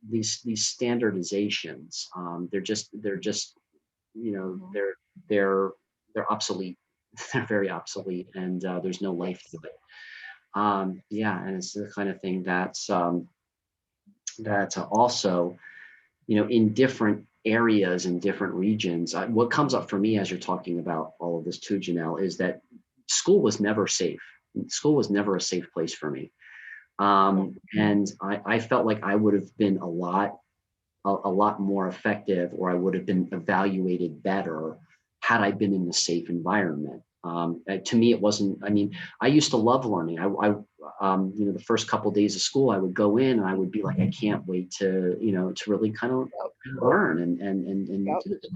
these standardizations, they're just, you know, mhm, they're they're obsolete. They're very obsolete, and there's no life to yes, it. Yeah, and it's the kind of thing that's also, you know, in different areas in different regions. What comes up for me as you're talking about all of this too, Janelle, is that school was never safe. School was never a safe place for me. no, And I felt like I would have been a lot more effective, or I would have been evaluated better had I been in a safe environment. To me, it wasn't. I mean, I used to love learning. You know, the first couple of days of school, I would go in and I would be like, I can't wait to, you know, to really kind of yep, learn and yep, do this.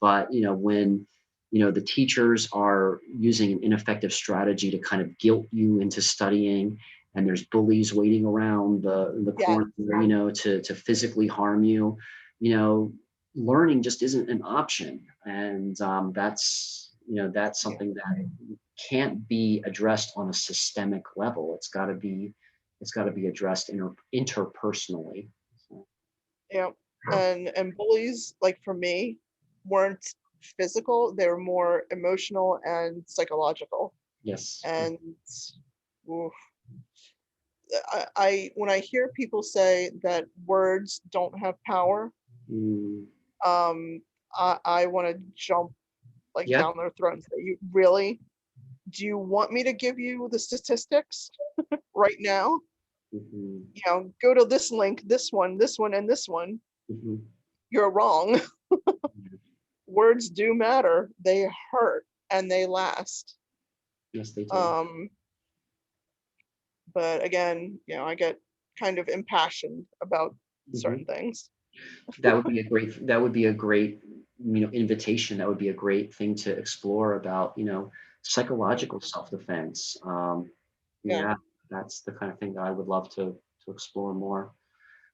But you know, when, you know, the teachers are using an ineffective strategy to kind of guilt you into studying, and there's bullies waiting around the yes, corner, you know, to physically harm you, you know, learning just isn't an option. And that's, you know, that's yeah, something that can't be addressed on a systemic level. It's got to be addressed interpersonally. So, yeah. And bullies, like for me, weren't physical; they were more emotional and psychological. yes. And oof, I when I hear people say that words don't have power, Mm, um, I want to jump like Yeah. down their throat and say, "You really? Do you want me to give you the statistics right now? Mhm. Go to this link, this one, and this one." Mhm. You're wrong. Words do matter. They hurt and they last. Yes, they do. Um, but again, I get kind of impassioned about certain Mhm. things. That would be a great, invitation. That would be a great thing to explore about, Mm, psychological self-defense. yeah. Yeah, that's the kind of thing that I would love to explore more.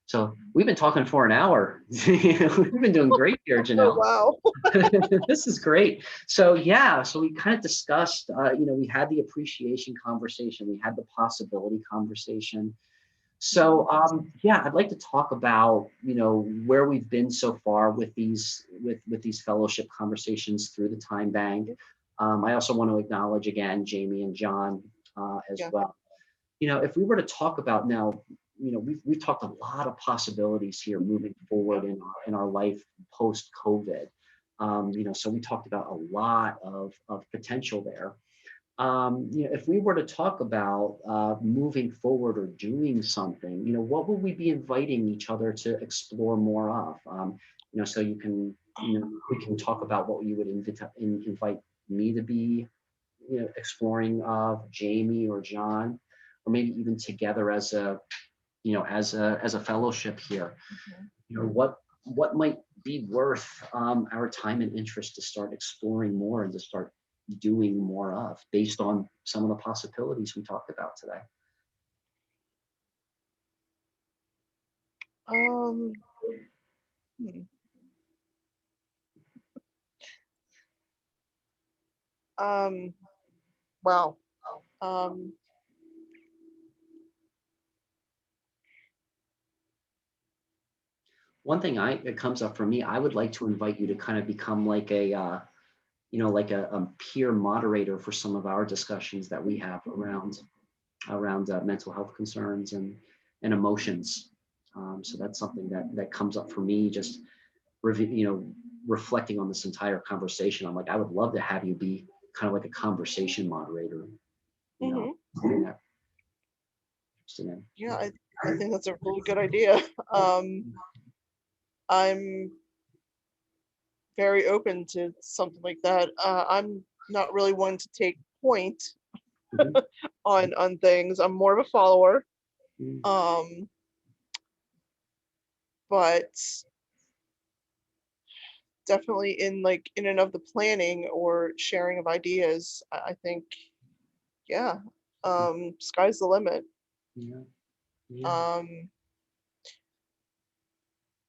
So we've been talking for an hour. We've been doing great here, Oh, Janelle. wow. This is great. So yeah, so we kind of discussed, we had the appreciation conversation, we had the possibility conversation. Mhm. So yeah, I'd like to talk about, where we've been so far with these fellowship conversations through the time bank. I also want to acknowledge again Jamie and John as Yeah. well. If we were to talk about now, we've talked a lot of possibilities here moving Yeah. forward in our life post COVID. So we talked about a lot of potential there. If we were to talk about moving forward or doing something, what would we be inviting each other to explore more of? So we can talk about what you would invite me to be, exploring of Jamie or John, or maybe even together as a fellowship here. Mhm. What might be worth our time and interest to start exploring more and to start doing more of based on some of the possibilities we talked about today. Um, hmm. um, wow. Um, One thing that comes up for me, I would like to invite you to kind of become like a peer moderator for some of our discussions that we have around mental health concerns and emotions. So that's something that comes up for me, just reflecting on this entire conversation. I'm like, I would love to have you be kind of like a conversation moderator, mhm. something that I'm interested in. Yeah, I think that's a really good idea. I'm very open to something like that. I'm not really one to take point Mhm. on things. I'm more of a follower. Mhm. Um, but definitely in and of the planning or sharing of ideas, I think, yeah, sky's the limit. Yeah, yeah. Um,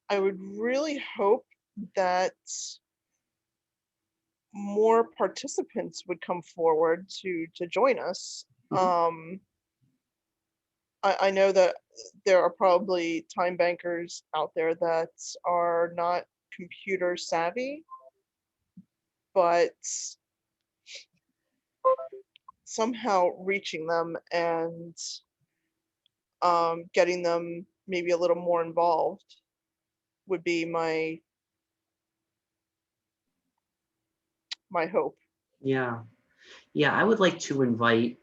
I would really hope that more participants would come forward to join us. Mhm. I know that there are probably time bankers out there that are not computer savvy, but somehow reaching them and getting them maybe a little more involved would be my hope. Yeah, yeah. I would like to Invite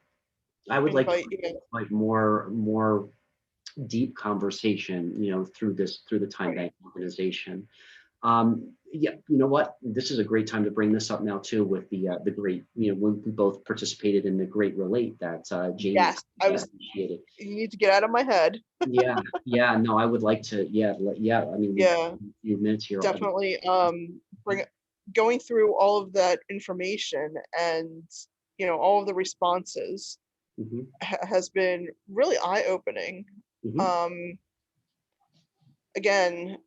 you. invite more deep conversation, through the Time Right. Bank organization. Yeah, you know what? This is a great time to bring this up now too, with the great, we both participated in the Great Relate that Jamie Yes, I was. initiated. You need to get out of my head. Yeah, yeah. No, I would like to. Yeah, yeah. I mean, we've got Yeah, a few minutes here. definitely. Bring going through all of that information and all of the responses Mhm, has been really eye opening. mhm. Um, again,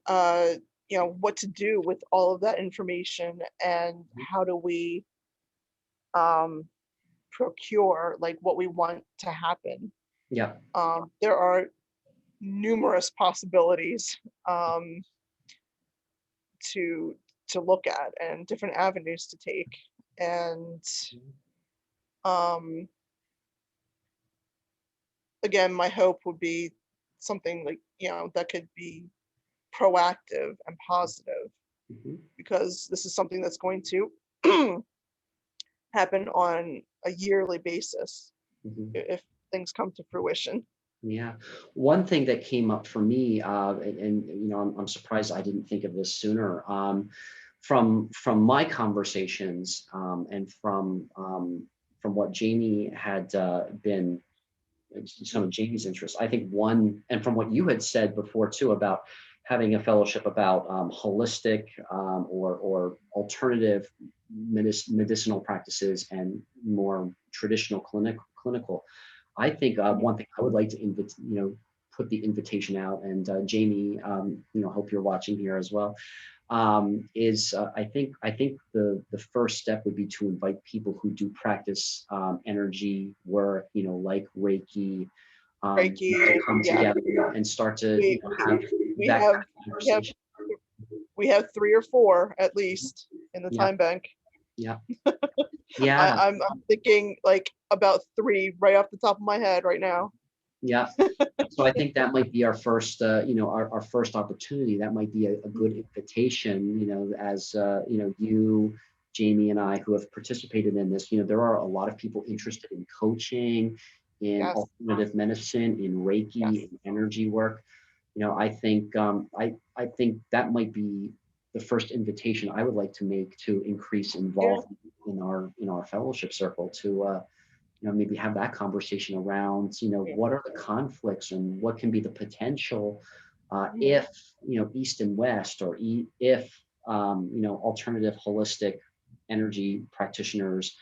what to do with all of that information and how do we um, procure like what we want to happen. Yeah, There are numerous possibilities um, to to look at and different avenues to take, and um, again, my hope would be something like that could be proactive and positive mhm. because this is something that's going to happen on a yearly basis Mhm. if things come to fruition. Yeah. One thing that came up for me, I'm surprised I didn't think of this sooner. From my conversations, and from what Jamie had been some of Jamie's interests. I think one, and from what you had said before too about having a fellowship about holistic or alternative medicinal practices and more traditional clinical. I think one thing I would like to put the invitation out, and Jamie, hope you're watching here as well, is I think the first step would be to invite people who do practice energy work, like Reiki, to Reiki, come yeah. together and start to We have we that kind have of we have conversation. we have 3 or 4 at least in the Yeah, time bank. yeah, yeah, I'm thinking like about 3 right off the top of my head right now. yeah. So I think that might be our first, our first opportunity. That might be a good invitation, as you, Jamie, and I, who have participated in this. There are a lot of people interested in coaching, in Yes, alternative medicine, in Reiki, yes, in energy work. I think that might be the first invitation I would like to make to increase yeah, involvement in our fellowship circle to maybe have that conversation around, yeah. what are the conflicts and what can be the potential Mhm. if, East and West, or if, alternative holistic energy practitioners,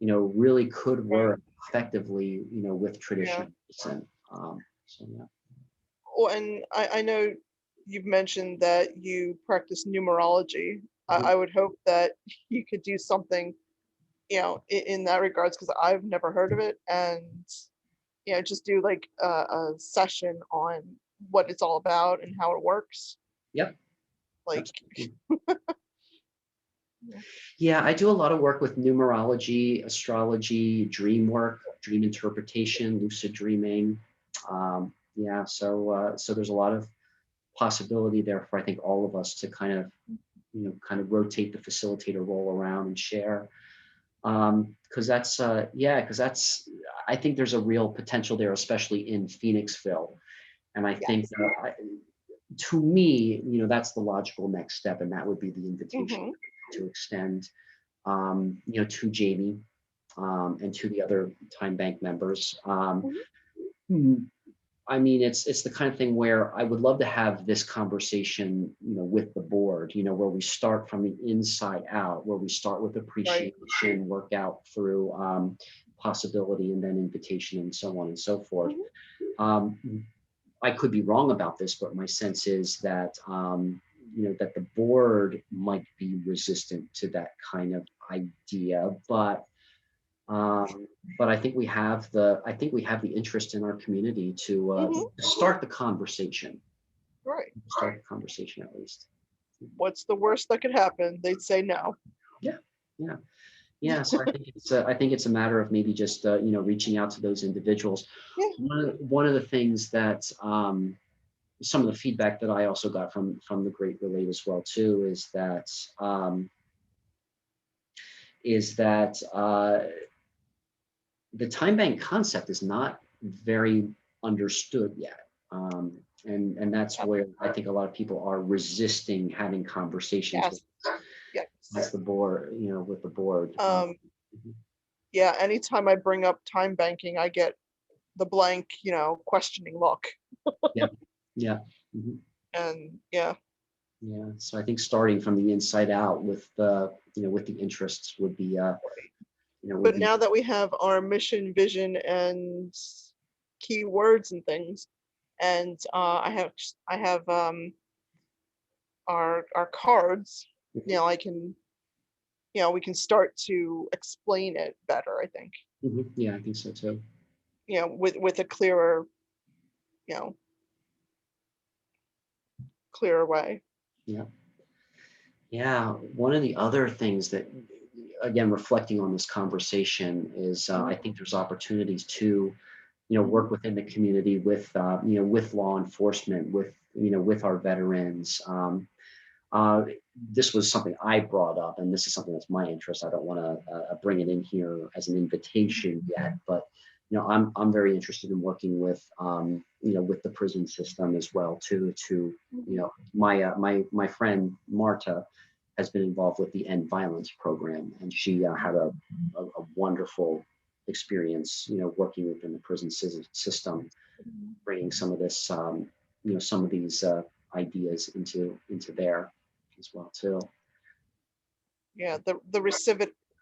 really could Right, work effectively, with yeah. traditional medicine. So yeah. Oh, and I know you've mentioned that you practice numerology. Mhm. I would hope that you could do something, in that regards, because I've never heard of it, and just do like a session on what it's all about and how it works. Yep. Like, Absolutely. yeah, Yeah, I do a lot of work with numerology, astrology, dream work, dream interpretation, lucid dreaming. Yeah, so there's a lot of possibility there for I think all of us to kind of rotate the facilitator role around and share. Because that's I think there's a real potential there, especially in Phoenixville. And I think yes. to me, that's the logical next step, and that would be the invitation Hmm. to extend, to Jamie, and to the other time bank members. Hmm. Hmm, I mean, it's the kind of thing where I would love to have this conversation, with the board, where we start from the inside out, where we start with Right. appreciation, work out through possibility, and then invitation, and so on and so forth. Hmm. Um, I could be wrong about this, but my sense is that that the board might be resistant to that kind of idea, but I think we have the interest in our community Hmm. to start the conversation. Right. Start the conversation at least. What's the worst that could happen? They'd say no. Yeah, yeah, yeah. So I think it's a matter of maybe just reaching out to those individuals. Yeah. One of the things that some of the feedback that I also got from the Great Relate as well too is that the time bank concept is not very understood yet. And that's Yep. where I think a lot of people are resisting having conversations with, Yes. Yes. with the board, with the board. Um, Mhm. yeah. Anytime I bring up time banking, I get the blank, questioning look. Yeah, yeah, mhm, And yeah. yeah. So I think starting from the inside out with the interests would be, would But be, now that we have our mission, vision, and keywords and things, and I have our cards, I can, we can start to explain it better, I think, mhm, yeah, I think so too. with a clearer, you know, clearer way. Yeah. Yeah, one of the other things that, again, reflecting on this conversation is I Mhm, think there's opportunities to, mhm, work within the community with, with law enforcement, with our veterans. this was something I brought up, and this is something that's my interest. I don't want to bring it in here as an invitation yet, but I'm very interested in working with with the prison system as well too. To my friend Marta has been involved with the End Violence program, and she had a wonderful experience, working within the prison system, bringing some of this, some of these ideas into there as well too. Yeah, the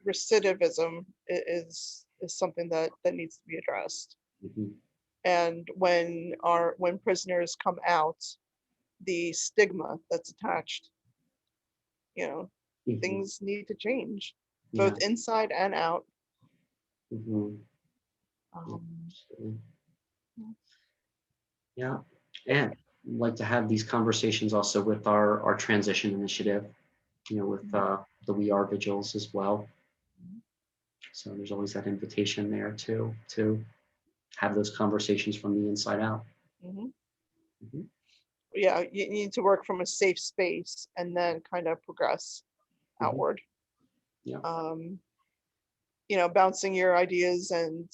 recidivism is something that needs to be addressed. Mhm. And when prisoners come out, the stigma that's attached, you know, Mhm. things need to change, both Yeah. inside and out. Mhm. Yeah. Um, Absolutely. Yeah. And like to have these conversations also with our transition initiative, with the We Are Vigils as well. So there's always that invitation there too, to have those conversations from the inside out. mhm. Mhm. Yeah, you need to work from a safe space and then kind of progress Mhm. outward. Yeah. Um, Bouncing your ideas and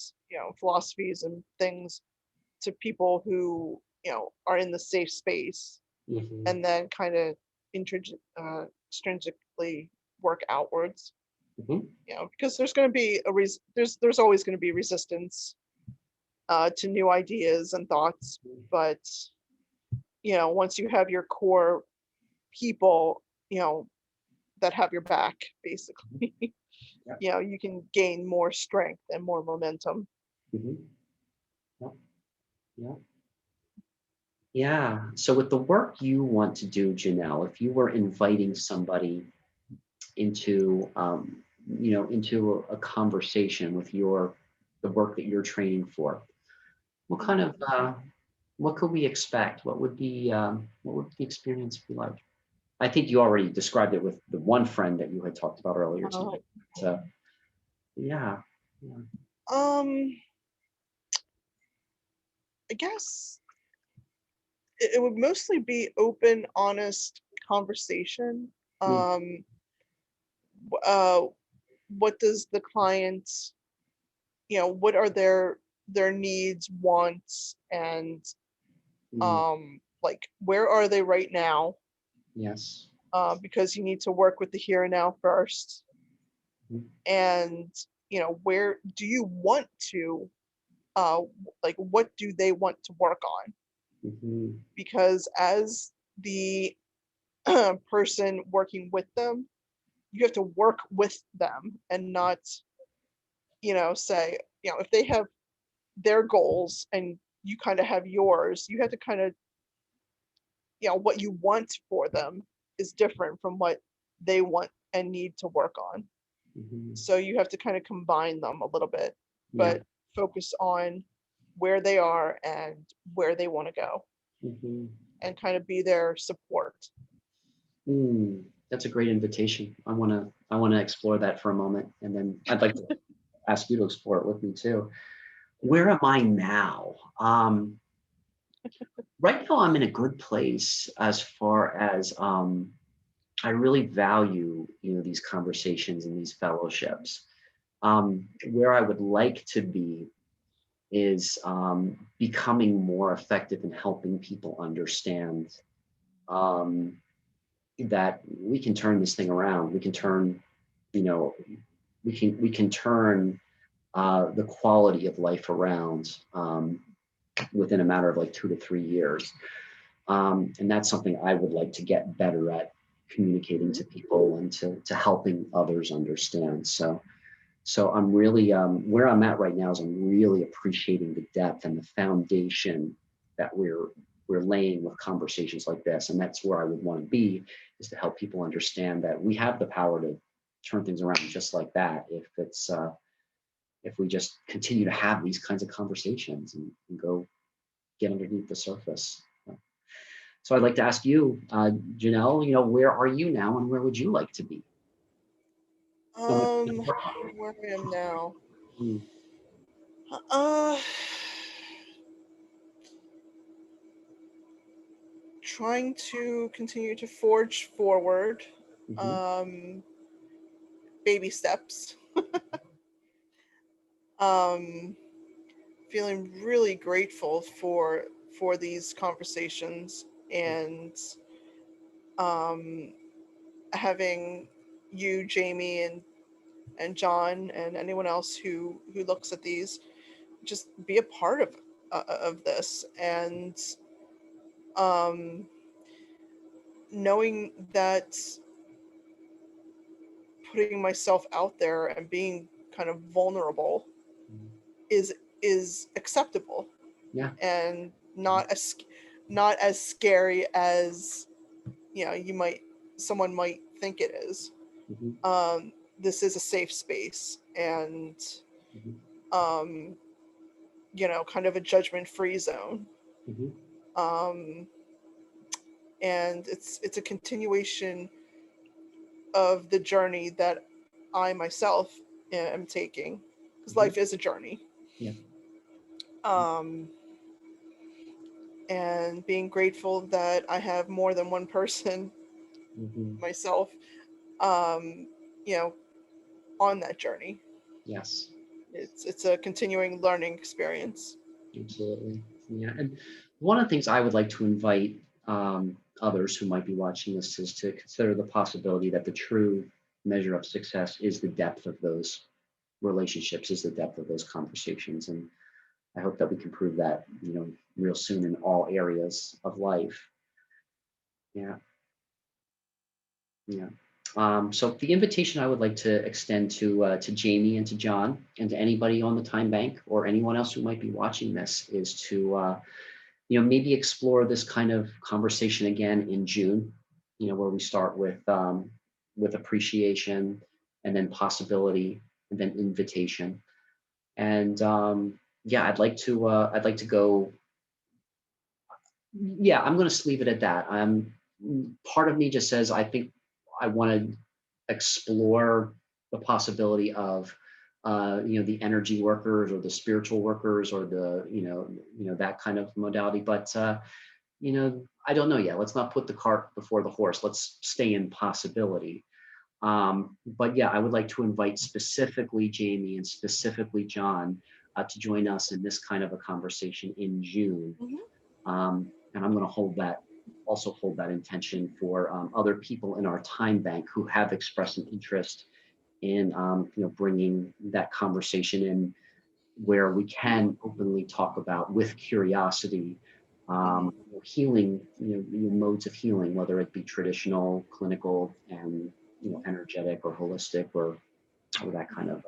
philosophies and things to people who are in the safe space, Mhm. and then kind of extrinsically work outwards. Mhm. Because there's going to be there's always going to be resistance to new ideas and thoughts, but once you have your core people, that have your back, basically, Yeah. you can gain more strength and more momentum. Mhm. Yeah. Yeah. Yeah. So with the work you want to do, Janelle, if you were inviting somebody into, into a conversation with the work that you're training for, what kind of, what could we expect? What would the experience be like? I think you already described it with the one friend that you had talked about earlier Uh, tonight. So yeah. Yeah. um, I guess it would mostly be open, honest conversation. Mm, Um, uh, what does the client, what are their needs, wants, and mm, like where are they right now? yes. Because you need to work with the here and now first, Mm, and where do you want to, uh, like what do they want to work on? mhm, Because as the person working with them, you have to work with them and not, say, if they have their goals and you kind of have yours, you have to kind of, what you want for them is different from what they want and need to work on. mhm. So you have to kind of combine them a little bit, Yeah. but focus on where they are and where they want to go, Mhm. and kind of be their support. Mm, that's a great invitation. I want to explore that for a moment, and then I'd like to ask you to explore it with me too. Where am I now? Right now, I'm in a good place as far as I really value these conversations and these fellowships. Where I would like to be is becoming more effective in helping people understand um, that we can turn this thing around. We can turn, you know, we can turn the quality of life around within a matter of like 2 to 3 years. And that's something I would like to get better at communicating Mhm. to people and to helping others understand. So I'm really where I'm at right now is I'm really appreciating the depth and the foundation that we're laying with conversations like this, and that's where I would want to be, is to help people understand that we have the power to turn things around just like that if we just continue to have these kinds of conversations and go get underneath the surface. So I'd like to ask you, Janelle, where are you now and where would you like to be? And what- Um, where I am now. Mm, Uh, trying to continue to forge forward, Mhm. baby steps. um, Feeling really grateful for these conversations, and um, having you, Jamie, and John, and anyone else who looks at these, just be a part of this, and um, knowing that putting myself out there and being kind of vulnerable Mhm. is acceptable, Yeah. and not as scary as someone might think it is. Mhm. This is a safe space, and Mhm. um, kind of a judgment-free zone. Mhm. Um, and it's a continuation of the journey that I myself am taking, because Mhm. life is a journey. Yeah. Um, and being grateful that I have more than one person, Mhm. myself, um, you know, on that journey. Yes. It's a continuing learning experience. Absolutely. Yeah. And one of the things I would like to invite others who might be watching this is to consider the possibility that the true measure of success is the depth of those relationships, is the depth of those conversations. And I hope that we can prove that, real soon in all areas of life. Yeah. Yeah. So the invitation I would like to extend to Jamie and to John and to anybody on the Time Bank or anyone else who might be watching this is to maybe explore this kind of conversation again in June. Where we start with appreciation, and then possibility, and then invitation. And yeah, I'd like to go. Yeah, I'm going to just leave it at that. Part of me just says I think I want to explore the possibility of the energy workers or the spiritual workers or the that kind of modality. But I don't know yet. Let's not put the cart before the horse. Let's stay in possibility. But yeah, I would like to invite specifically Jamie and specifically John to join us in this kind of a conversation in June. Hmm. And I'm going to hold that intention for other people in our time bank who have expressed an interest in bringing that conversation in where we can openly talk about with curiosity Hmm. healing, modes of healing, whether it be traditional, clinical, and energetic or holistic or that kind of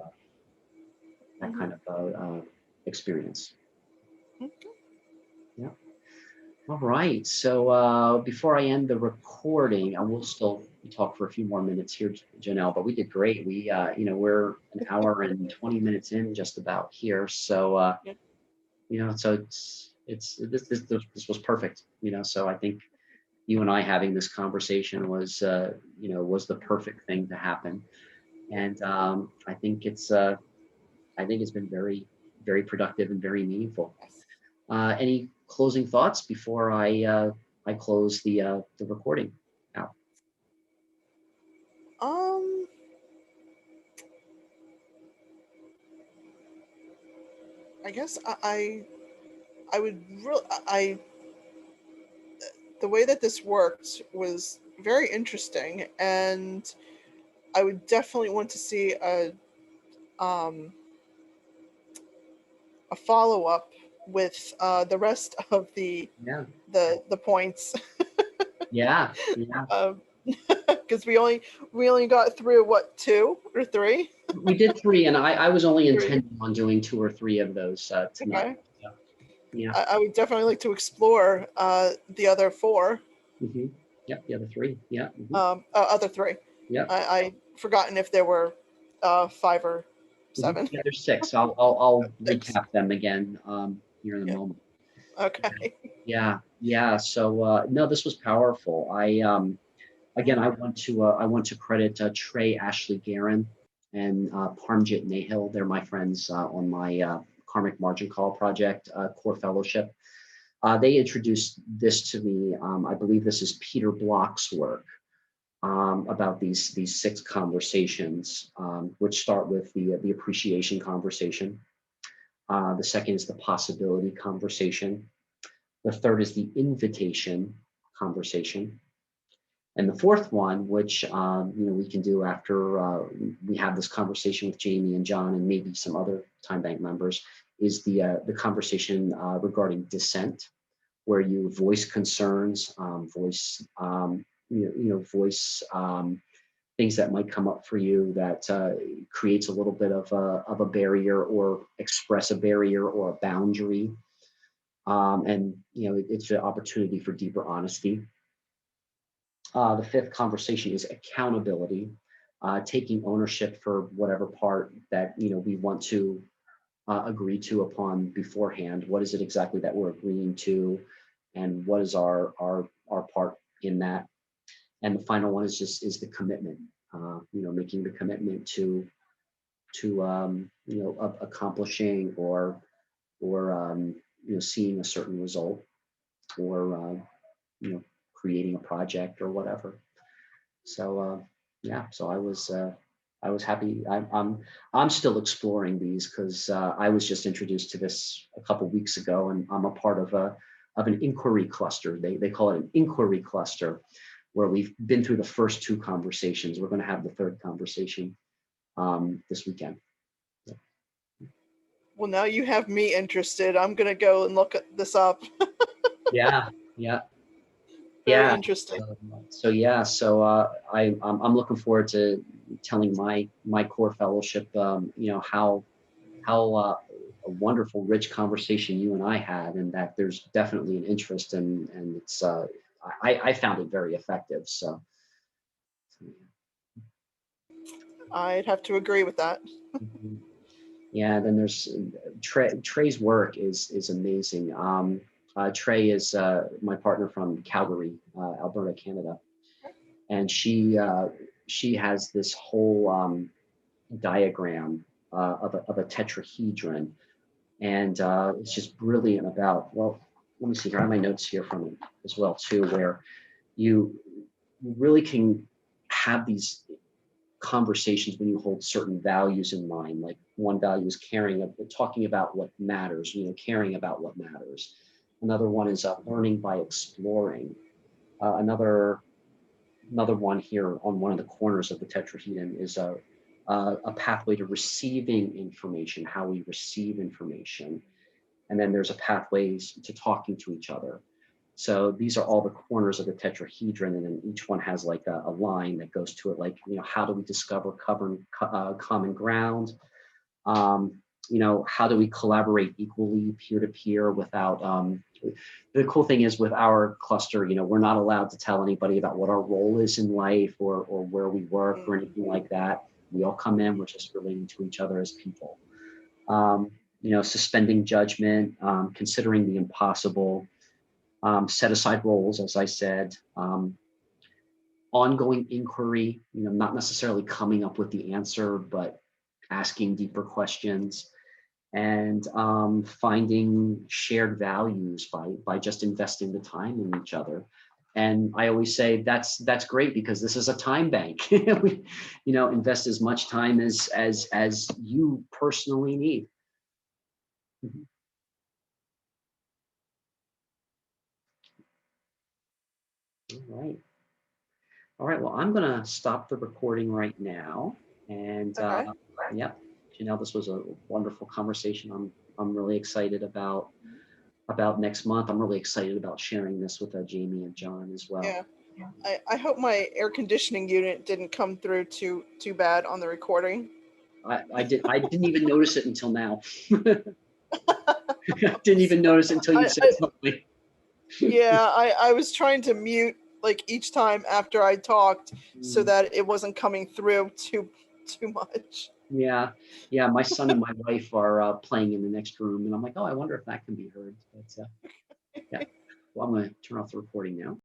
Hmm. experience. Okay. Yeah. All right. So before I end the recording, I will still talk for a few more minutes here, Janelle. But we did great. We're an hour and 20 minutes in, just about here. So Yeah. so this was perfect. So I think you and I having this conversation was the perfect thing to happen. And I think it's been very, very productive and very meaningful. Yes. Any closing thoughts before I close the recording out? Um, I guess I would really the way that this worked was very interesting, and I would definitely want to see um a follow up with the rest of Yeah, the points, yeah, yeah. because we only got through what, two or three? We did three, and I was only Three. intending on doing two or three of those tonight. Okay. So, yeah. I would definitely like to explore the other four, Hmm. Yep. The other three. Yeah. other three. Yep. I forgotten if there were five or seven. Yeah. There's six. I'll Six. recap them again here in a Yeah. moment. Okay. Yeah. Yeah. So no, this was powerful. Again, Mhm. I want to credit Trey Ashley Guerin and Parmjit Nahil. They're my friends on my Karmic Margin Call project, Core Fellowship. They introduced this to me. I believe this is Peter Block's work about these 6 conversations, which start with the appreciation conversation. The second is the possibility conversation. The third is the invitation conversation. And the fourth one, which we can do after we have this conversation with Jamie and John and maybe some other Time Bank members, is the conversation regarding dissent, where you voice concerns, voice things that might come up for you that creates a little bit of a barrier, or express a barrier or a boundary. And it's an opportunity for deeper honesty. The fifth conversation is accountability, taking ownership for whatever part that we want to agree to upon beforehand. What is it exactly that we're agreeing to, and what is our part in that? And the final one is the commitment. Making the commitment to accomplishing or seeing a certain result, or creating a project or whatever. So so I was happy. I'm still exploring these, because I was just introduced to this a couple weeks ago, and I'm a part of an inquiry cluster. They call it an inquiry cluster, where we've been through the first 2 conversations. We're going to have the third conversation this weekend. Well, now you have me interested. I'm gonna go and look this up. Yeah. Very interesting. I'm looking forward to telling my core fellowship, how a wonderful, rich conversation you and I had, and that there's definitely an interest, and it's I found it very effective. So. I'd have to agree with that. Mhm. Yeah, then there's Trey's work is amazing. Trey is my partner from Calgary, Alberta, Canada, and she has this whole diagram of a tetrahedron, and it's just brilliant about, well, let me see here, I have my notes here from it as well too, where you really can have these conversations when you hold certain values in mind. Like, one value is talking about what matters, caring about what matters. Another one is learning by exploring. Another one here on one of the corners of the tetrahedron is a pathway to receiving information, how we receive information. And then there's a pathways to talking to each other. So these are all the corners of the tetrahedron, and then each one has like a line that goes to it, like, how do we discover common ground? How do we collaborate equally peer-to-peer without, the cool thing is with our cluster, we're not allowed to tell anybody about what our role is in life, or where we work or anything like that. We all come in, we're just relating to each other as people. Suspending judgment, considering the impossible, set aside roles, as I said, ongoing inquiry, not necessarily coming up with the answer, but asking deeper questions, and finding shared values by just investing the time in each other. And I always say that's great, because this is a time bank. We, invest as much time as you personally need. Mhm. All right. Well, I'm going to stop the recording right now. And Okay. yeah, Janelle, this was a wonderful conversation. I'm really excited about next month. I'm really excited about sharing this with Jamie and John as well. Yeah. I hope my air conditioning unit didn't come through too bad on the recording. I didn't even notice it until now. I didn't even notice it until you said something. Yeah, I was trying to mute like each time after I talked, so that it wasn't coming through too much. Yeah. My son and my wife are playing in the next room, and I'm like, oh, I wonder if that can be heard. But yeah. Well, I'm going to turn off the recording now.